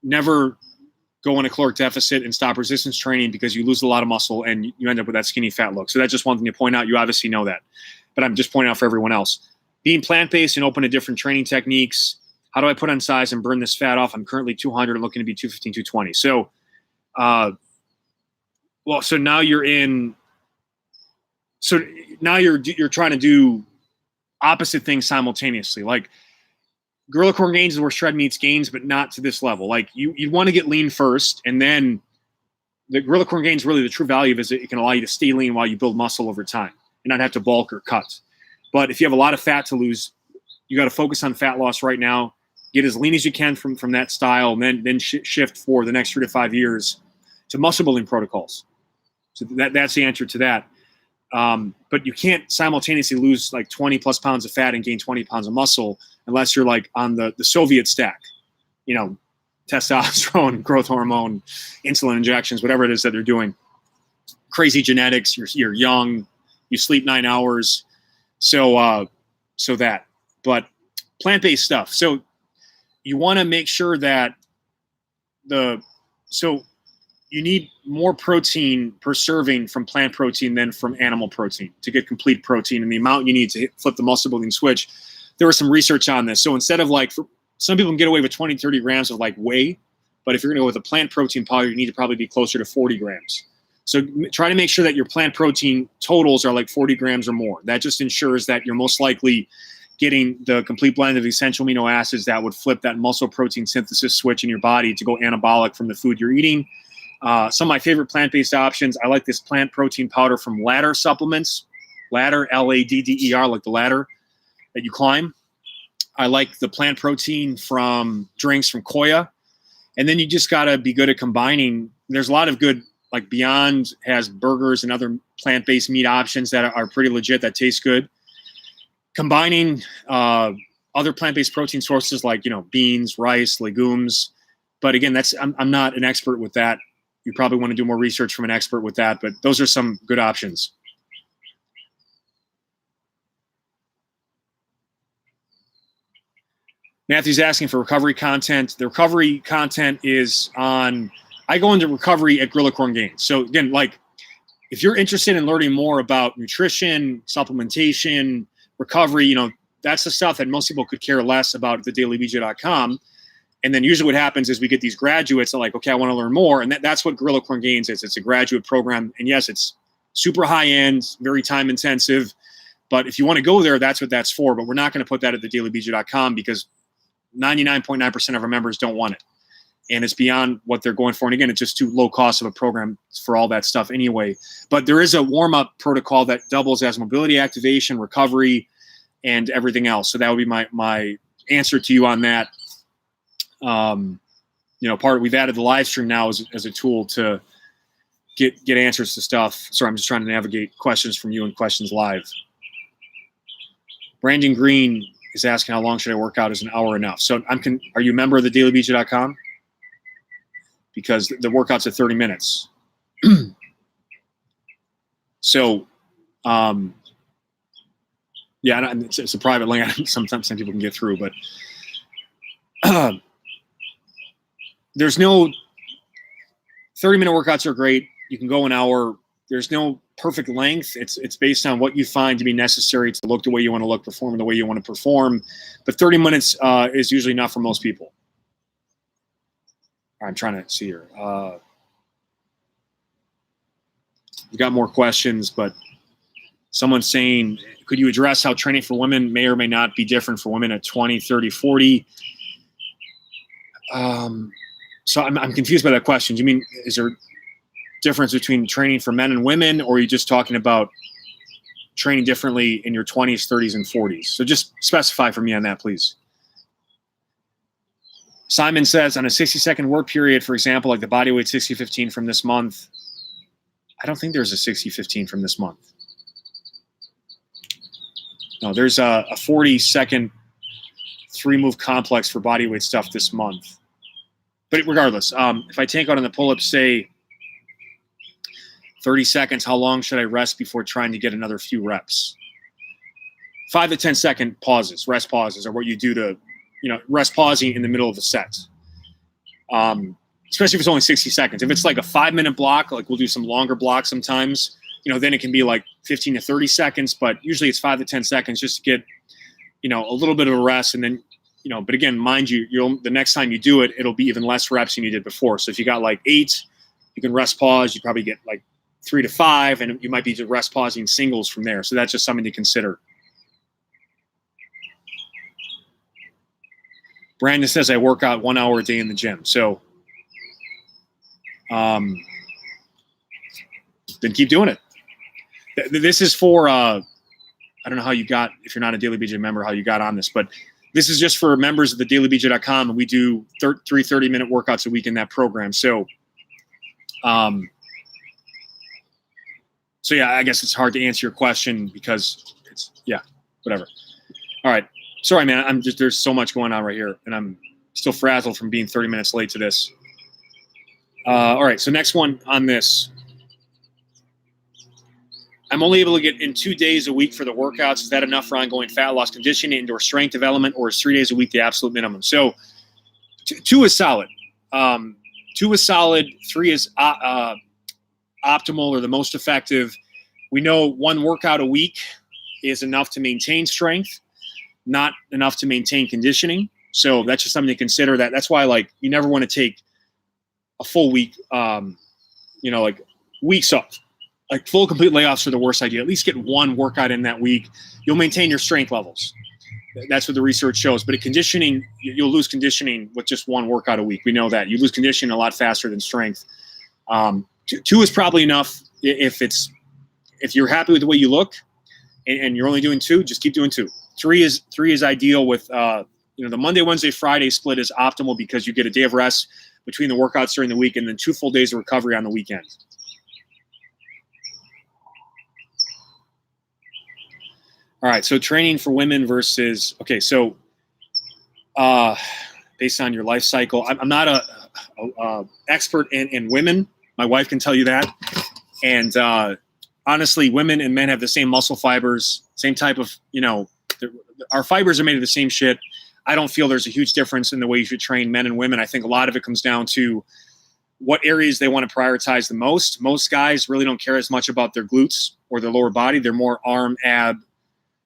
[SPEAKER 1] never go in a caloric deficit and stop resistance training because you lose a lot of muscle and you end up with that skinny fat look. So that's just one thing to point out. You obviously know that, but I'm just pointing out for everyone else. Being plant-based and open to different training techniques. How do I put on size and burn this fat off? I'm currently 200 and looking to be 215, 220. So, so now you're in. So now you're trying to do opposite things simultaneously. Like gorilla corn gains is where shred meets gains, but not to this level. Like you'd want to get lean first, and then the gorilla corn gains, really the true value of it is it can allow you to stay lean while you build muscle over time and not have to bulk or cut. But if you have a lot of fat to lose, you got to focus on fat loss right now. Get as lean as you can from that style, and then shift for the next 3 to 5 years to muscle building protocols. So that's the answer to that. But you can't simultaneously lose like 20 plus pounds of fat and gain 20 pounds of muscle unless you're like on the Soviet stack, testosterone, growth hormone, insulin injections, whatever it is that they're doing. Crazy genetics. You're young. You sleep 9 hours. So that. But plant-based stuff. So you want to make sure that you need more protein per serving from plant protein than from animal protein to get complete protein and the amount you need to flip the muscle building switch. There was some research on this. So instead of some people can get away with 20, 30 grams of whey, but if you're going to go with a plant protein powder, you need to probably be closer to 40 grams. So try to make sure that your plant protein totals are 40 grams or more. That just ensures that you're most likely getting the complete blend of essential amino acids that would flip that muscle protein synthesis switch in your body to go anabolic from the food you're eating. Some of my favorite plant-based options, I like this plant protein powder from Ladder Supplements. Ladder, Ladder, like the ladder that you climb. I like the plant protein from drinks from Koya. And then you just got to be good at combining. There's a lot of good, like Beyond has burgers and other plant-based meat options that are pretty legit, that taste good. Combining other plant-based protein sources like, beans, rice, legumes. But again, I'm not an expert with that. You probably want to do more research from an expert with that, but those are some good options. Matthew's asking for recovery content. The recovery content is I go into recovery at Gorilla Corn Gains. So again, if you're interested in learning more about nutrition, supplementation, recovery, that's the stuff that most people could care less about at thedailybj.com. And then usually what happens is we get these graduates that are like, okay, I want to learn more. And that's what Gorilla Corn Gains is. It's a graduate program. And yes, it's super high end, very time intensive. But if you want to go there, that's what that's for. But we're not going to put that at thedailybj.com because 99.9% of our members don't want it. And it's beyond what they're going for. And again, it's just too low cost of a program for all that stuff anyway. But there is a warm-up protocol that doubles as mobility activation, recovery, and everything else. So that would be my answer to you on that. We've added the live stream now as a tool to get answers to stuff. Sorry, I'm just trying to navigate questions from you and questions live. Brandon Green is asking how long should I work out? Is an hour enough? So are you a member of the dailybj.com? Because the workout's at 30 minutes. So, it's a private link. Sometimes some people can get through, but there's no 30-minute workouts are great. You can go an hour. There's no perfect length. It's based on what you find to be necessary to look the way you want to look, perform the way you want to perform. But 30 minutes is usually enough for most people. I'm trying to see here. We got more questions, but someone's saying, could you address how training for women may or may not be different for women at 20, 30, 40? So I'm confused by that question. Do you mean, is there a difference between training for men and women, or are you just talking about training differently in your 20s, 30s, and 40s? So just specify for me on that, please. Simon says, on a 60-second work period, for example, like the bodyweight 60-15 from this month, I don't think there's a 60-15 from this month. No, there's a 40-second 3-move complex for bodyweight stuff this month. But regardless, if I tank out on the pull-ups, say 30 seconds, how long should I rest before trying to get another few reps? 5 to 10-second pauses, rest pauses, are what you do to, rest pausing in the middle of a set. Especially if it's only 60 seconds. If it's like a 5-minute block, like we'll do some longer blocks sometimes, then it can be like 15 to 30 seconds, but usually it's 5 to 10 seconds just to get, a little bit of a rest. And then, but again, mind you, the next time you do it, it'll be even less reps than you did before. So if you got like 8, you can rest pause, you probably get like 3 to 5, and you might be rest pausing singles from there. So that's just something to consider. Brandon says I work out 1 hour a day in the gym. So then keep doing it. This is for, I don't know how you got, if you're not a Daily BJ member, how you got on this, but this is just for members of the dailybj.com, and we do 3 30-minute workouts a week in that program. So, yeah, I guess it's hard to answer your question because it's, whatever. All right. Sorry, man. There's so much going on right here, and I'm still frazzled from being 30 minutes late to this. All right. So next one on this. I'm only able to get in 2 days a week for the workouts. Is that enough for ongoing fat loss, conditioning, and/or strength development, or is 3 days a week the absolute minimum? So 2 is solid. 2 is solid. 3 is optimal or the most effective. We know 1 workout a week is enough to maintain strength, not enough to maintain conditioning. So that's just something to consider. That's why, like, you never want to take a full week, like weeks off. Like full complete layoffs are the worst idea. At least get 1 workout in that week. You'll maintain your strength levels. That's what the research shows. But at conditioning, you'll lose conditioning with just 1 workout a week. We know that. You lose conditioning a lot faster than strength. 2 is probably enough if you're happy with the way you look and you're only doing 2, just keep doing 2. 3 is ideal with the Monday, Wednesday, Friday split is optimal because you get a day of rest between the workouts during the week and then 2 full days of recovery on the weekend. All right, so training for women versus, okay, so based on your life cycle, I'm not a expert in women. My wife can tell you that. And honestly, women and men have the same muscle fibers, same type of, our fibers are made of the same shit. I don't feel there's a huge difference in the way you should train men and women. I think a lot of it comes down to what areas they want to prioritize the most. Most guys really don't care as much about their glutes or their lower body. They're more arm, ab,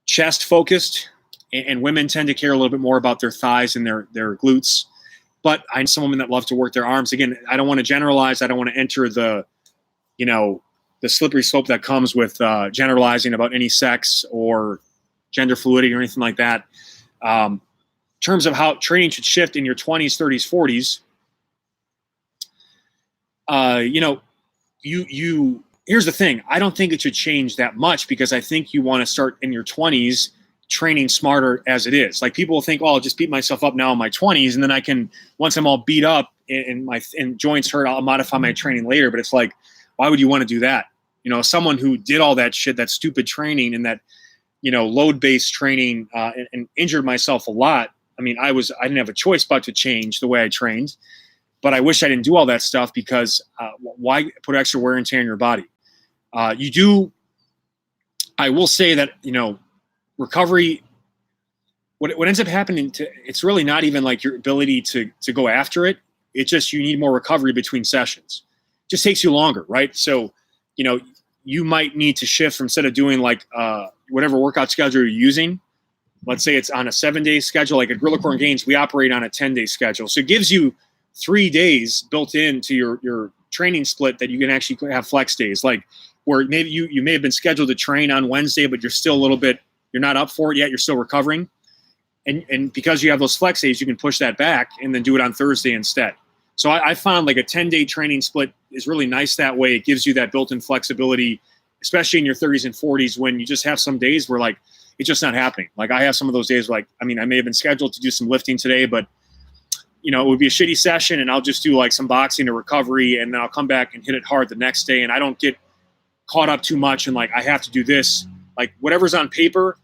[SPEAKER 1] chest focused, and women tend to care a little bit more about their thighs and their glutes. But I know some women that love to work their arms. Again, I don't want to generalize. I don't want to enter the slippery slope that comes with generalizing about any sex or gender fluidity or anything like that. In terms of how training should shift in your 20s, 30s, 40s, here's the thing. I don't think it should change that much because I think you want to start in your 20s training smarter as it is. Like people will think, oh, I'll just beat myself up now in my 20s, and then I can, once I'm all beat up and my joints hurt, I'll modify my training later. But it's like, why would you want to do that? Someone who did all that shit, that stupid training and that, load-based training and injured myself a lot. I mean, I didn't have a choice but to change the way I trained. But I wish I didn't do all that stuff because why put extra wear and tear in your body? I will say that, recovery, what ends up happening it's really not even like your ability to go after it. It's just, you need more recovery between sessions. It just takes you longer, right? So, you might need to shift from, instead of doing like whatever workout schedule you're using, let's say it's on a 7-day schedule, like at Gorilla Core and Gains, we operate on a 10-day schedule. So it gives you 3 days built into your training split that you can actually have flex days, like where maybe you may have been scheduled to train on Wednesday, but you're still a little bit, you're not up for it yet. You're still recovering. And because you have those flex days, you can push that back and then do it on Thursday instead. So I found like a 10-day training split is really nice that way. It gives you that built-in flexibility, especially in your 30s and 40s when you just have some days where like it's just not happening. Like I have some of those days where, like, I may have been scheduled to do some lifting today, but it would be a shitty session and I'll just do like some boxing or recovery and then I'll come back and hit it hard the next day and I don't get caught up too much and like I have to do this. Like whatever's on paper,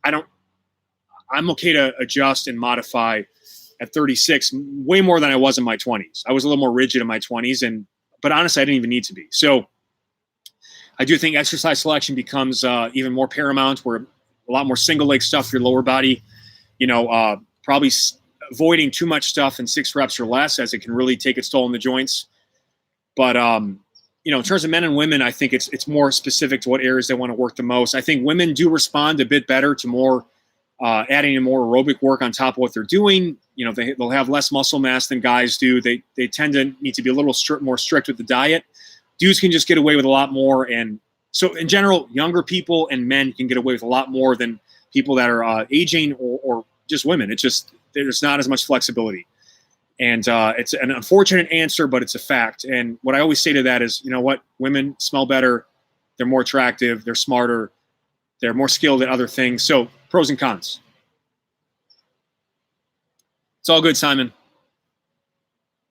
[SPEAKER 1] I'm okay to adjust and modify at 36 way more than I was in my 20s. I was a little more rigid in my 20s, but honestly, I didn't even need to be. So I do think exercise selection becomes even more paramount, where a lot more single leg stuff for your lower body. Probably avoiding too much stuff in 6 reps or less, as it can really take its toll on the joints. But in terms of men and women, I think it's more specific to what areas they want to work the most. I think women do respond a bit better to more adding in more aerobic work on top of what they're doing. They'll have less muscle mass than guys do. They tend to need to be a little more strict with the diet. Dudes can just get away with a lot more. And so in general, younger people and men can get away with a lot more than people that are aging or just women. There's not as much flexibility. And it's an unfortunate answer, but it's a fact. And what I always say to that is, you know what? Women smell better. They're more attractive. They're smarter. They're more skilled at other things. So pros and cons. It's all good, Simon.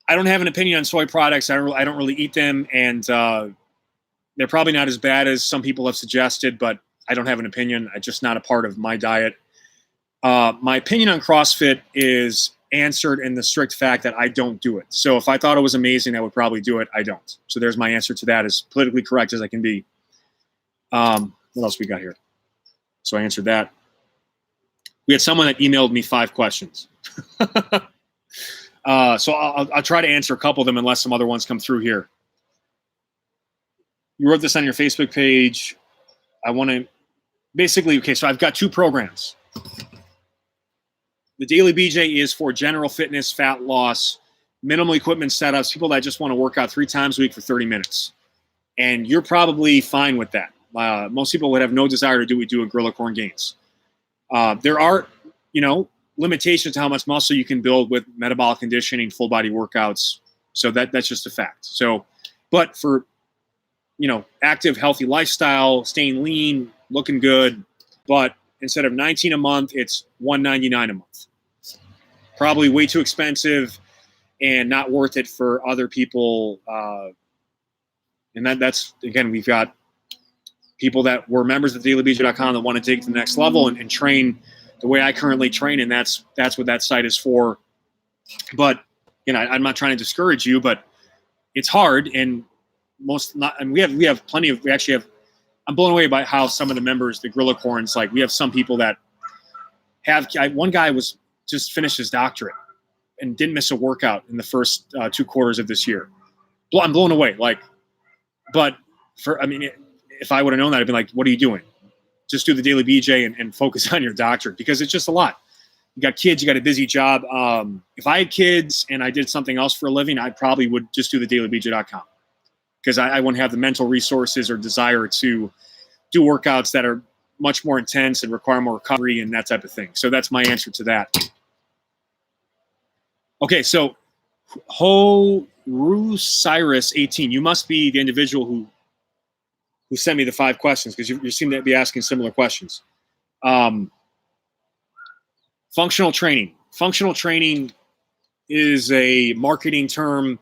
[SPEAKER 1] I don't have an opinion on soy products. I don't really eat them. And they're probably not as bad as some people have suggested, but I don't have an opinion. It's just not a part of my diet. My opinion on CrossFit is answered in the strict fact that I don't do it. So if I thought it was amazing, I would probably do it. I don't. So there's my answer to that, as politically correct as I can be. What else we got here? So I answered that. We had someone that emailed me 5 questions. So I'll try to answer a couple of them unless some other ones come through here. You wrote this on your Facebook page. I want to basically, okay, so I've got 2 programs. The Daily BJ is for general fitness, fat loss, minimal equipment setups, people that just want to work out 3 times a week for 30 minutes. And you're probably fine with that. Most people would have no desire to do what we do at Gorilla Corn Gains. There are, limitations to how much muscle you can build with metabolic conditioning, full body workouts. So that's just a fact. So, but for, active, healthy lifestyle, staying lean, looking good, but instead of $19 a month, it's $199 a month. Probably way too expensive and not worth it for other people. And that's, again, we've got people that were members of dailybj.com that want to take it to the next level and train the way I currently train. And that's what that site is for. But, I'm not trying to discourage you, but it's hard. And we have plenty of, I'm blown away by how some of the members, the Gorilla Corns, we have some people that one guy just finished his doctorate and didn't miss a workout in the first 2 quarters of this year. I'm blown away. But if I would have known that, I'd been like, what are you doing? Just do the Daily BJ and focus on your doctorate, because it's just a lot. You got kids, you got a busy job. If I had kids and I did something else for a living, I probably would just do the dailybj.com, because I wouldn't have the mental resources or desire to do workouts that are much more intense and require more recovery and that type of thing. So that's my answer to that. Okay, so Horusirus18, you must be the individual who sent me the 5 questions, because you seem to be asking similar questions. Functional training. Functional training is a marketing term.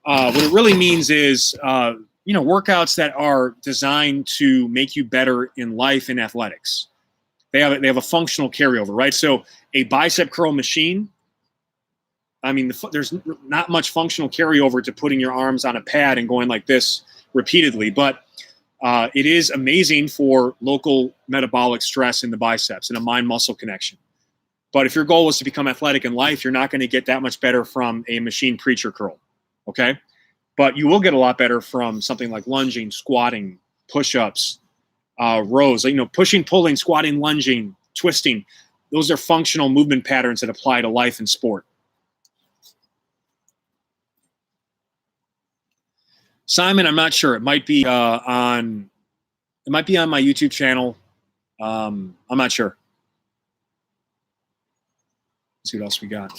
[SPEAKER 1] What it really means is, workouts that are designed to make you better in life and athletics. They have a functional carryover, right? So a bicep curl machine, there's not much functional carryover to putting your arms on a pad and going like this repeatedly, but it is amazing for local metabolic stress in the biceps and a mind-muscle connection. But if your goal was to become athletic in life, you're not going to get that much better from a machine preacher curl, okay? But you will get a lot better from something like lunging, squatting, push-ups, rows. Pushing, pulling, squatting, lunging, twisting. Those are functional movement patterns that apply to life and sport. Simon, I'm not sure. It might be on my YouTube channel. I'm not sure. Let's see what else we got.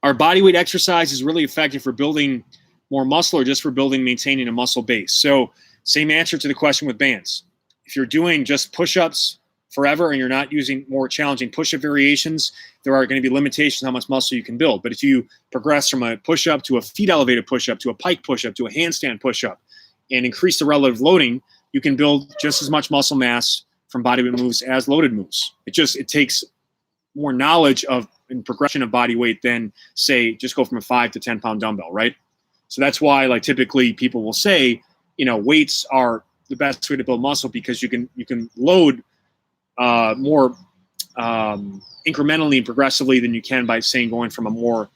[SPEAKER 1] Our bodyweight exercise is really effective for building more muscle or just for maintaining a muscle base. So same answer to the question with bands. If you're doing just push-ups forever and you're not using more challenging push-up variations, there are going to be limitations on how much muscle you can build. But if you progress from a push-up to a feet elevated push-up to a pike push-up to a handstand push-up and increase the relative loading, you can build just as much muscle mass from bodyweight moves as loaded moves. It takes more knowledge and progression of body weight than, say, just go from a 5 to 10 pound dumbbell, right? So that's why, typically people will say, weights are, the best way to build muscle because you can load more incrementally and progressively than you can by saying going from an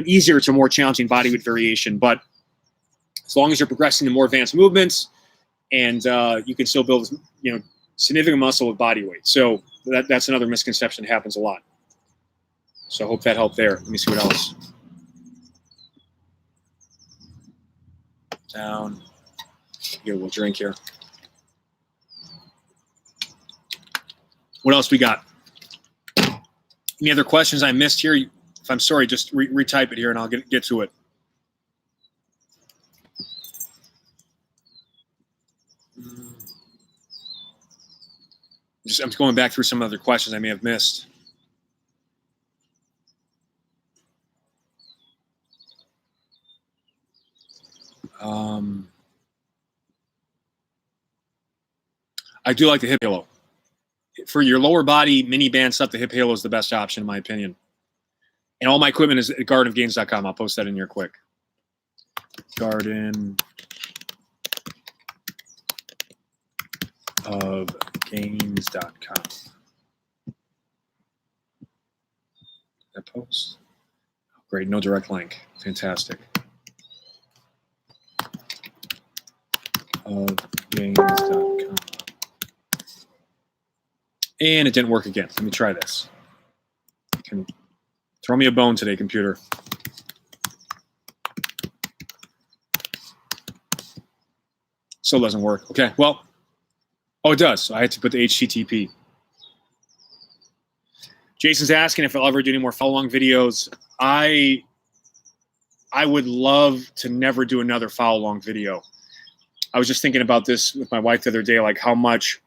[SPEAKER 1] easier to more challenging body weight variation. But as long as you're progressing to more advanced movements, and you can still build significant muscle with body weight. So that's another misconception that happens a lot. So I hope that helped there. Let me see what else. Down. Get a little drink here. What else we got? Any other questions I missed here? If I'm sorry, just retype it here and I'll get to it. I'm going back through some other questions I may have missed. I do like the hip halo. For your lower body mini band stuff, the hip halo is the best option in my opinion. And all my equipment is at gardenofgains.com. I'll post that in here quick. Gardenofgains.com. That post. Great, no direct link. Fantastic. Gains.com. And it didn't work again. Let me try this. Throw me a bone today, computer. Still doesn't work. Okay, well, oh, it does. So I had to put the HTTP. Jason's asking if I'll ever do any more follow-along videos. I would love to never do another follow-along video. I was just thinking about this with my wife the other day, like how much.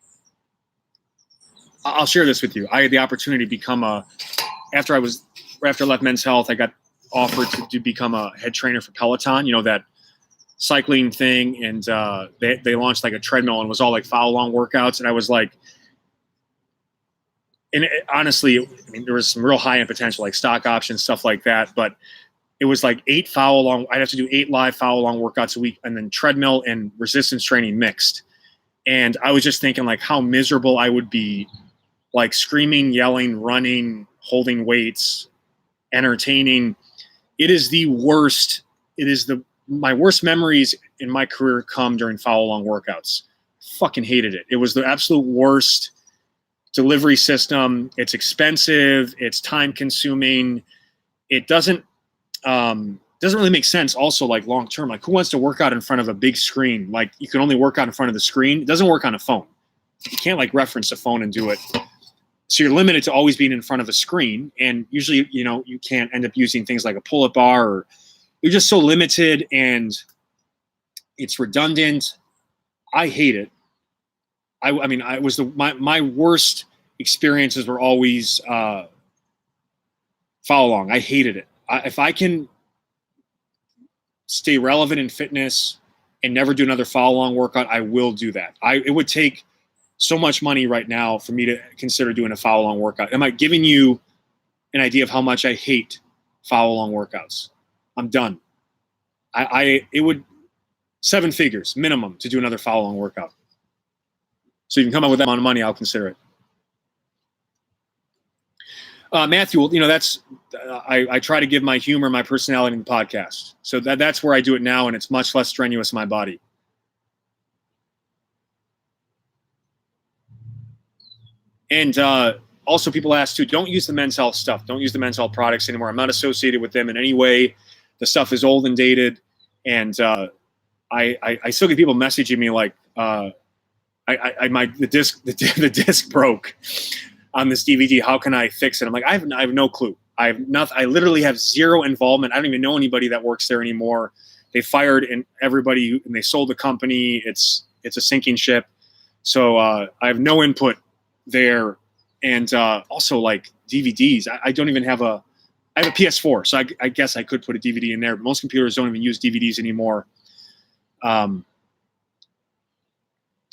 [SPEAKER 1] I'll share this with you. I had the opportunity to become after I left Men's Health, I got offered to become a head trainer for Peloton, that cycling thing. And they launched like a treadmill and it was all like follow-along workouts. And I was like, honestly, I mean, there was some real high-end potential, like stock options, stuff like that. But it was like 8 follow-along. I'd have to do 8 live follow-along workouts a week and then treadmill and resistance training mixed. And I was just thinking like how miserable I would be, like screaming, yelling, running, holding weights, entertaining. It is the worst. It is my worst memories in my career come during follow-along workouts. Fucking hated it. It was the absolute worst delivery system. It's expensive. It's time consuming. It doesn't really make sense also like long term. Like who wants to work out in front of a big screen? Like you can only work out in front of the screen. It doesn't work on a phone. You can't like reference a phone and do it. So you're limited to always being in front of a screen. And usually, you can't end up using things like a pull-up bar, or you're just so limited and it's redundant. I hate it. I mean, I was my worst experiences were always follow along. I hated it. If I can stay relevant in fitness and never do another follow along workout, I will do that. It would take so much money right now for me to consider doing a follow along workout. Am I giving you an idea of how much I hate follow along workouts? I'm done. It would 7 figures minimum to do another follow along workout. So you can come up with that amount of money, I'll consider it. Matthew, that's I try to give my humor, my personality in the podcast. So that's where I do it now, and it's much less strenuous in my body. And also people ask too, don't use the Men's Health stuff. Don't use the Men's Health products anymore. I'm not associated with them in any way. The stuff is old and dated. And I still get people messaging me like, the disc broke on this DVD. How can I fix it? I'm like, I have no clue. I literally have zero involvement. I don't even know anybody that works there anymore. They fired everybody and they sold the company. It's a sinking ship. So I have no input there. And also like DVDs, I don't even have I have a PS4. So I guess I could put a DVD in there. But most computers don't even use DVDs anymore.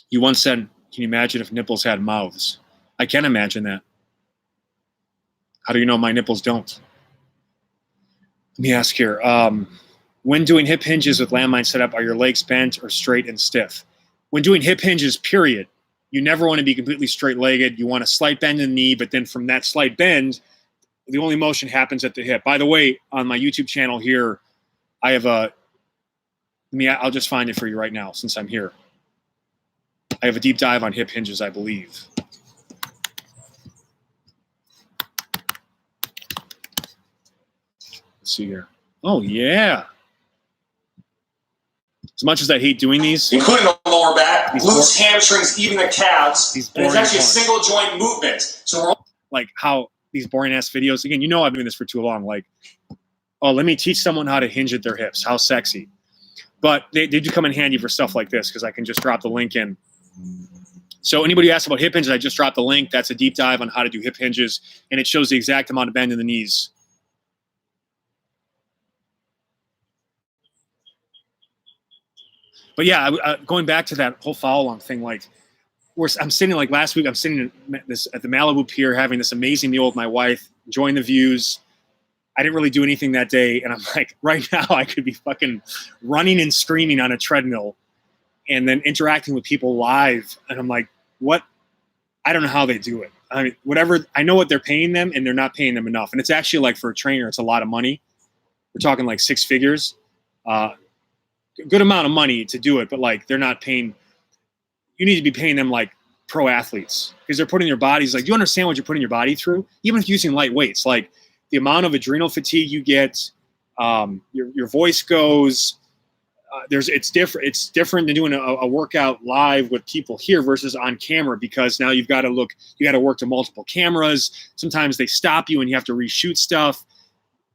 [SPEAKER 1] You once said, can you imagine if nipples had mouths? I can imagine that. How do you know my nipples don't? Let me ask here. When doing hip hinges with landmine setup, are your legs bent or straight and stiff? when doing hip hinges, period, you never want to be completely straight-legged. You want a slight bend in the knee, but then from that slight bend, the only motion happens at the hip. By the way, on my YouTube channel here, I have I'll just find it for you right now since I'm here. I have a deep dive on hip hinges, I believe. Let's see here. Oh, yeah. As much as I hate doing these,
[SPEAKER 2] including the lower back, glutes, hamstrings, even the calves. And it's actually a single joint movement. So we're
[SPEAKER 1] like how these boring ass videos. Again, you know I've been doing this for too long. Like, oh, let me teach someone how to hinge at their hips. How sexy. But they do come in handy for stuff like this because I can just drop the link in. So anybody who asks about hip hinges, I just dropped the link. That's a deep dive on how to do hip hinges, and it shows the exact amount of bend in the knees. But yeah, going back to that whole follow-along thing, like I'm sitting like last week, I'm sitting at the Malibu Pier having this amazing meal with my wife, enjoying the views. I didn't really do anything that day, and I'm like, right now I could be fucking running and screaming on a treadmill and then interacting with people live. And I'm like, what? I don't know how they do it. I mean, whatever. I know what they're paying them, and they're not paying them enough. And it's actually like for a trainer, it's a lot of money. We're talking like 6 figures. Good amount of money to do it, but like they're not paying. You need to be paying them like pro athletes because they're putting their bodies. Like, do you understand what you're putting your body through? Even if you're using light weights, like the amount of adrenal fatigue you get, your voice goes. It's different. It's different than doing a workout live with people here versus on camera because now you've got to look. You got to work to multiple cameras. Sometimes they stop you and you have to reshoot stuff.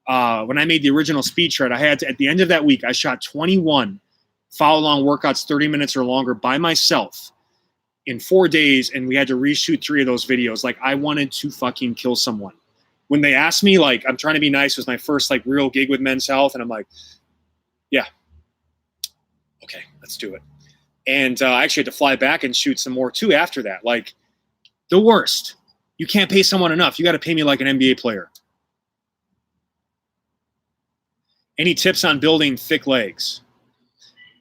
[SPEAKER 1] When I made the original speed shred, I had to, at the end of that week, I shot 21 follow-along workouts, 30 minutes or longer by myself in 4 days, and we had to reshoot 3 of those videos. Like, I wanted to fucking kill someone. When they asked me, like, I'm trying to be nice, it was my first, like, real gig with Men's Health, and I'm like, yeah, okay, let's do it. And I actually had to fly back and shoot some more, too, after that. Like, the worst. You can't pay someone enough. You got to pay me like an NBA player. Any tips on building thick legs?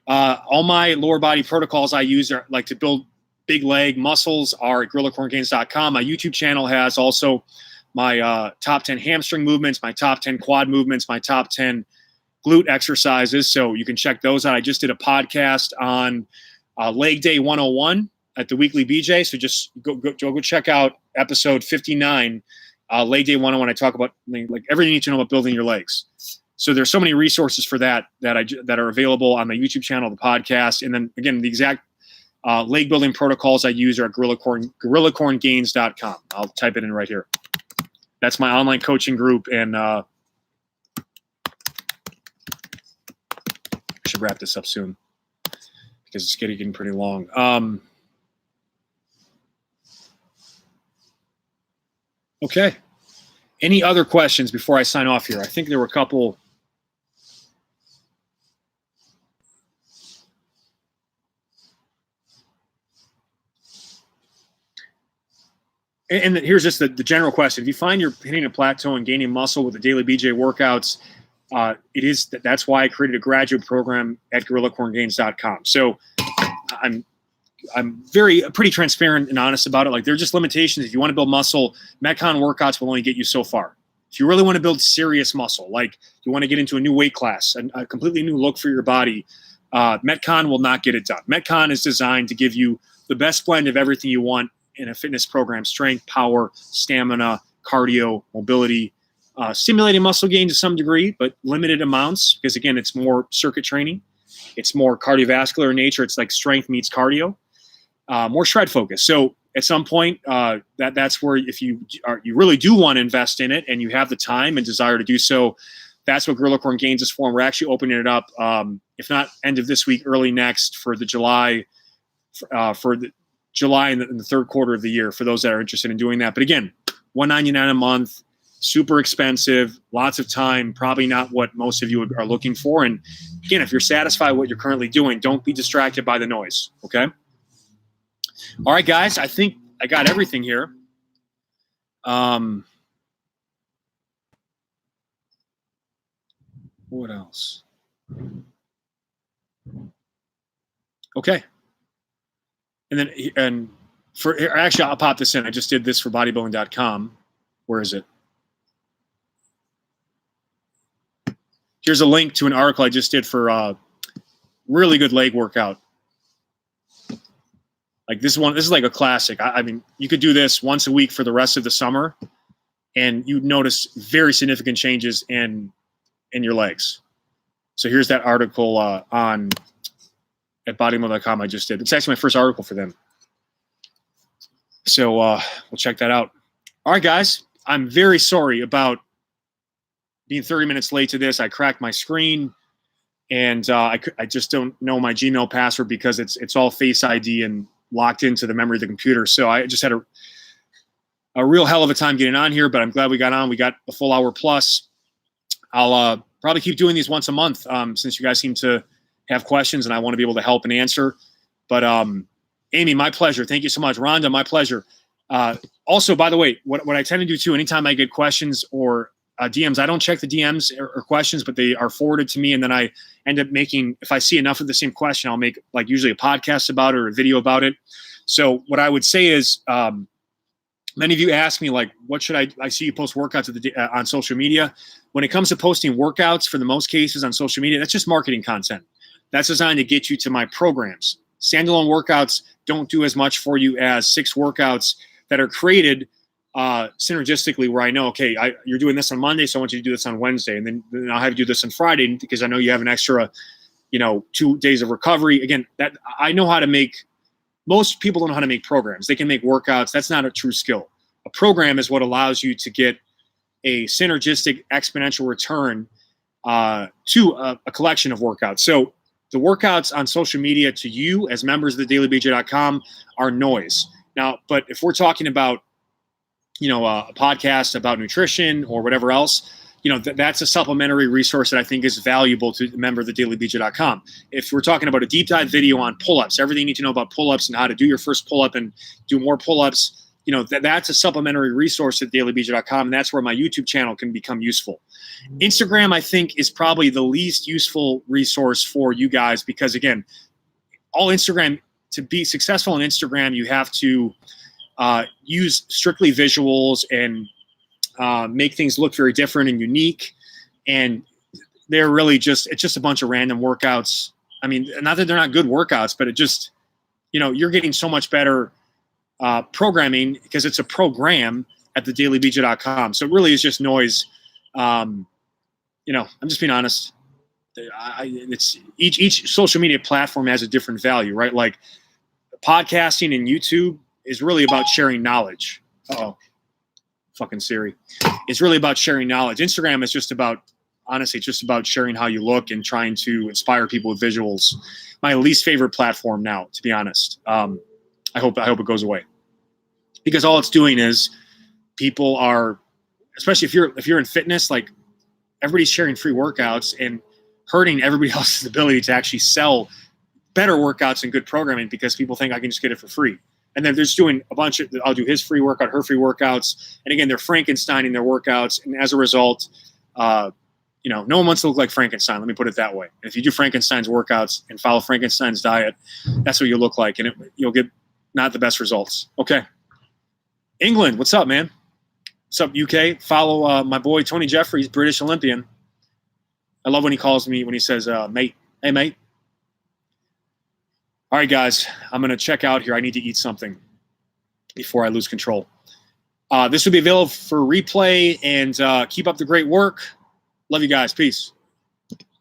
[SPEAKER 1] All my lower body protocols I use are like to build big leg muscles are at gorillacorngains.com. My YouTube channel has also my top 10 hamstring movements, my top 10 quad movements, my top 10 glute exercises. So you can check those out. I just did a podcast on leg day 101 at the Weekly BJ. So just go check out episode 59, leg day 101. I talk about like everything you need to know about building your legs. So there's so many resources for that are available on the YouTube channel, the podcast, and then again the exact leg building protocols I use are at gorillacorngains.com. I'll type it in right here. That's my online coaching group, and I should wrap this up soon because it's getting pretty long. Okay. Any other questions before I sign off here? I think there were a couple. And here's just the general question. If you find you're hitting a plateau and gaining muscle with the daily BJ workouts, that's why I created a graduate program at gorillacorngains.com. So I'm pretty transparent and honest about it. Like, there are just limitations. If you want to build muscle, Metcon workouts will only get you so far. If you really want to build serious muscle, like you want to get into a new weight class, a completely new look for your body, Metcon will not get it done. Metcon is designed to give you the best blend of everything you want in a fitness program: strength, power, stamina, cardio, mobility, stimulating muscle gain to some degree, but limited amounts because, again, it's more circuit training. It's more cardiovascular in nature. It's like strength meets cardio, more shred focus. So at some point, that's where if you really do want to invest in it and you have the time and desire to do so, that's what Gorilla Corn Gains is for. We're actually opening it up, if not end of this week, early next for the July, in the third quarter of the year for those that are interested in doing that. But again, $199 a month, super expensive, lots of time, probably not what most of you are looking for. And again, if you're satisfied with what you're currently doing, don't be distracted by the noise. Okay. All right, guys, I think I got everything here. What else? Okay. and for actually, I'll pop this in. I just did this for bodybuilding.com. Where is it? Here's a link to an article I just did for really good leg workout. Like this is like a classic. I mean, you could do this once a week for the rest of the summer, and you'd notice very significant changes in your legs. So here's that article on at bodybuilding.com I just did. It's actually my first article for them. So we'll check that out. All right, guys. I'm very sorry about being 30 minutes late to this. I cracked my screen, and I just don't know my Gmail password because it's all Face ID and locked into the memory of the computer. So I just had a real hell of a time getting on here, but I'm glad we got on. We got a full hour plus. I'll probably keep doing these once a month since you guys seem to have questions and I want to be able to help and answer. But Amy, my pleasure. Thank you so much. Rhonda, my pleasure. Also, by the way, what I tend to do too, anytime I get questions or DMs, I don't check the DMs or questions, but they are forwarded to me. And then I end up making, if I see enough of the same question, I'll make like usually a podcast about it or a video about it. So what I would say is, many of you ask me like, what should I see you post workouts on social media. When it comes to posting workouts, for the most cases on social media, that's just marketing content. That's designed to get you to my programs. Standalone workouts don't do as much for you as 6 workouts that are created synergistically, where I know, okay, you're doing this on Monday, so I want you to do this on Wednesday, and then I'll have you do this on Friday because I know you have an extra, 2 days of recovery. Again, that I know how to make. Most people don't know how to make programs. They can make workouts. That's not a true skill. A program is what allows you to get a synergistic exponential return to a collection of workouts. So the workouts on social media to you as members of the dailybj.com are noise. Now, but if we're talking about, a podcast about nutrition or whatever else, that's a supplementary resource that I think is valuable to a member of the dailybj.com. If we're talking about a deep dive video on pull-ups, everything you need to know about pull-ups and how to do your first pull-up and do more pull-ups, that's a supplementary resource at dailybj.com, and that's where my YouTube channel can become useful. Instagram, I think, is probably the least useful resource for you guys because, again, to be successful on Instagram, you have to use strictly visuals and make things look very different and unique. And they're really it's just a bunch of random workouts. I mean, not that they're not good workouts, but it just, you're getting so much better programming because it's a program at the dailybj.com. So it really is just noise. I'm just being honest. It's each social media platform has a different value, right? Like podcasting and YouTube is really about sharing knowledge. Uh-oh. Fucking Siri. It's really about sharing knowledge. Instagram is just about sharing how you look and trying to inspire people with visuals. My least favorite platform now, to be honest. I hope it goes away because all it's doing is people are, especially if you're in fitness, like everybody's sharing free workouts and hurting everybody else's ability to actually sell better workouts and good programming because people think I can just get it for free. And then they're just doing a bunch of, I'll do his free workout, her free workouts. And again, they're Frankensteining their workouts. And as a result, no one wants to look like Frankenstein. Let me put it that way. And if you do Frankenstein's workouts and follow Frankenstein's diet, that's what you look like. And you'll get not the best results. Okay. England, what's up, man? What's up, UK? Follow my boy, Tony Jeffries, British Olympian. I love when he calls me, when he says, mate. Hey, mate. All right, guys, I'm going to check out here. I need to eat something before I lose control. This will be available for replay, and keep up the great work. Love you guys. Peace.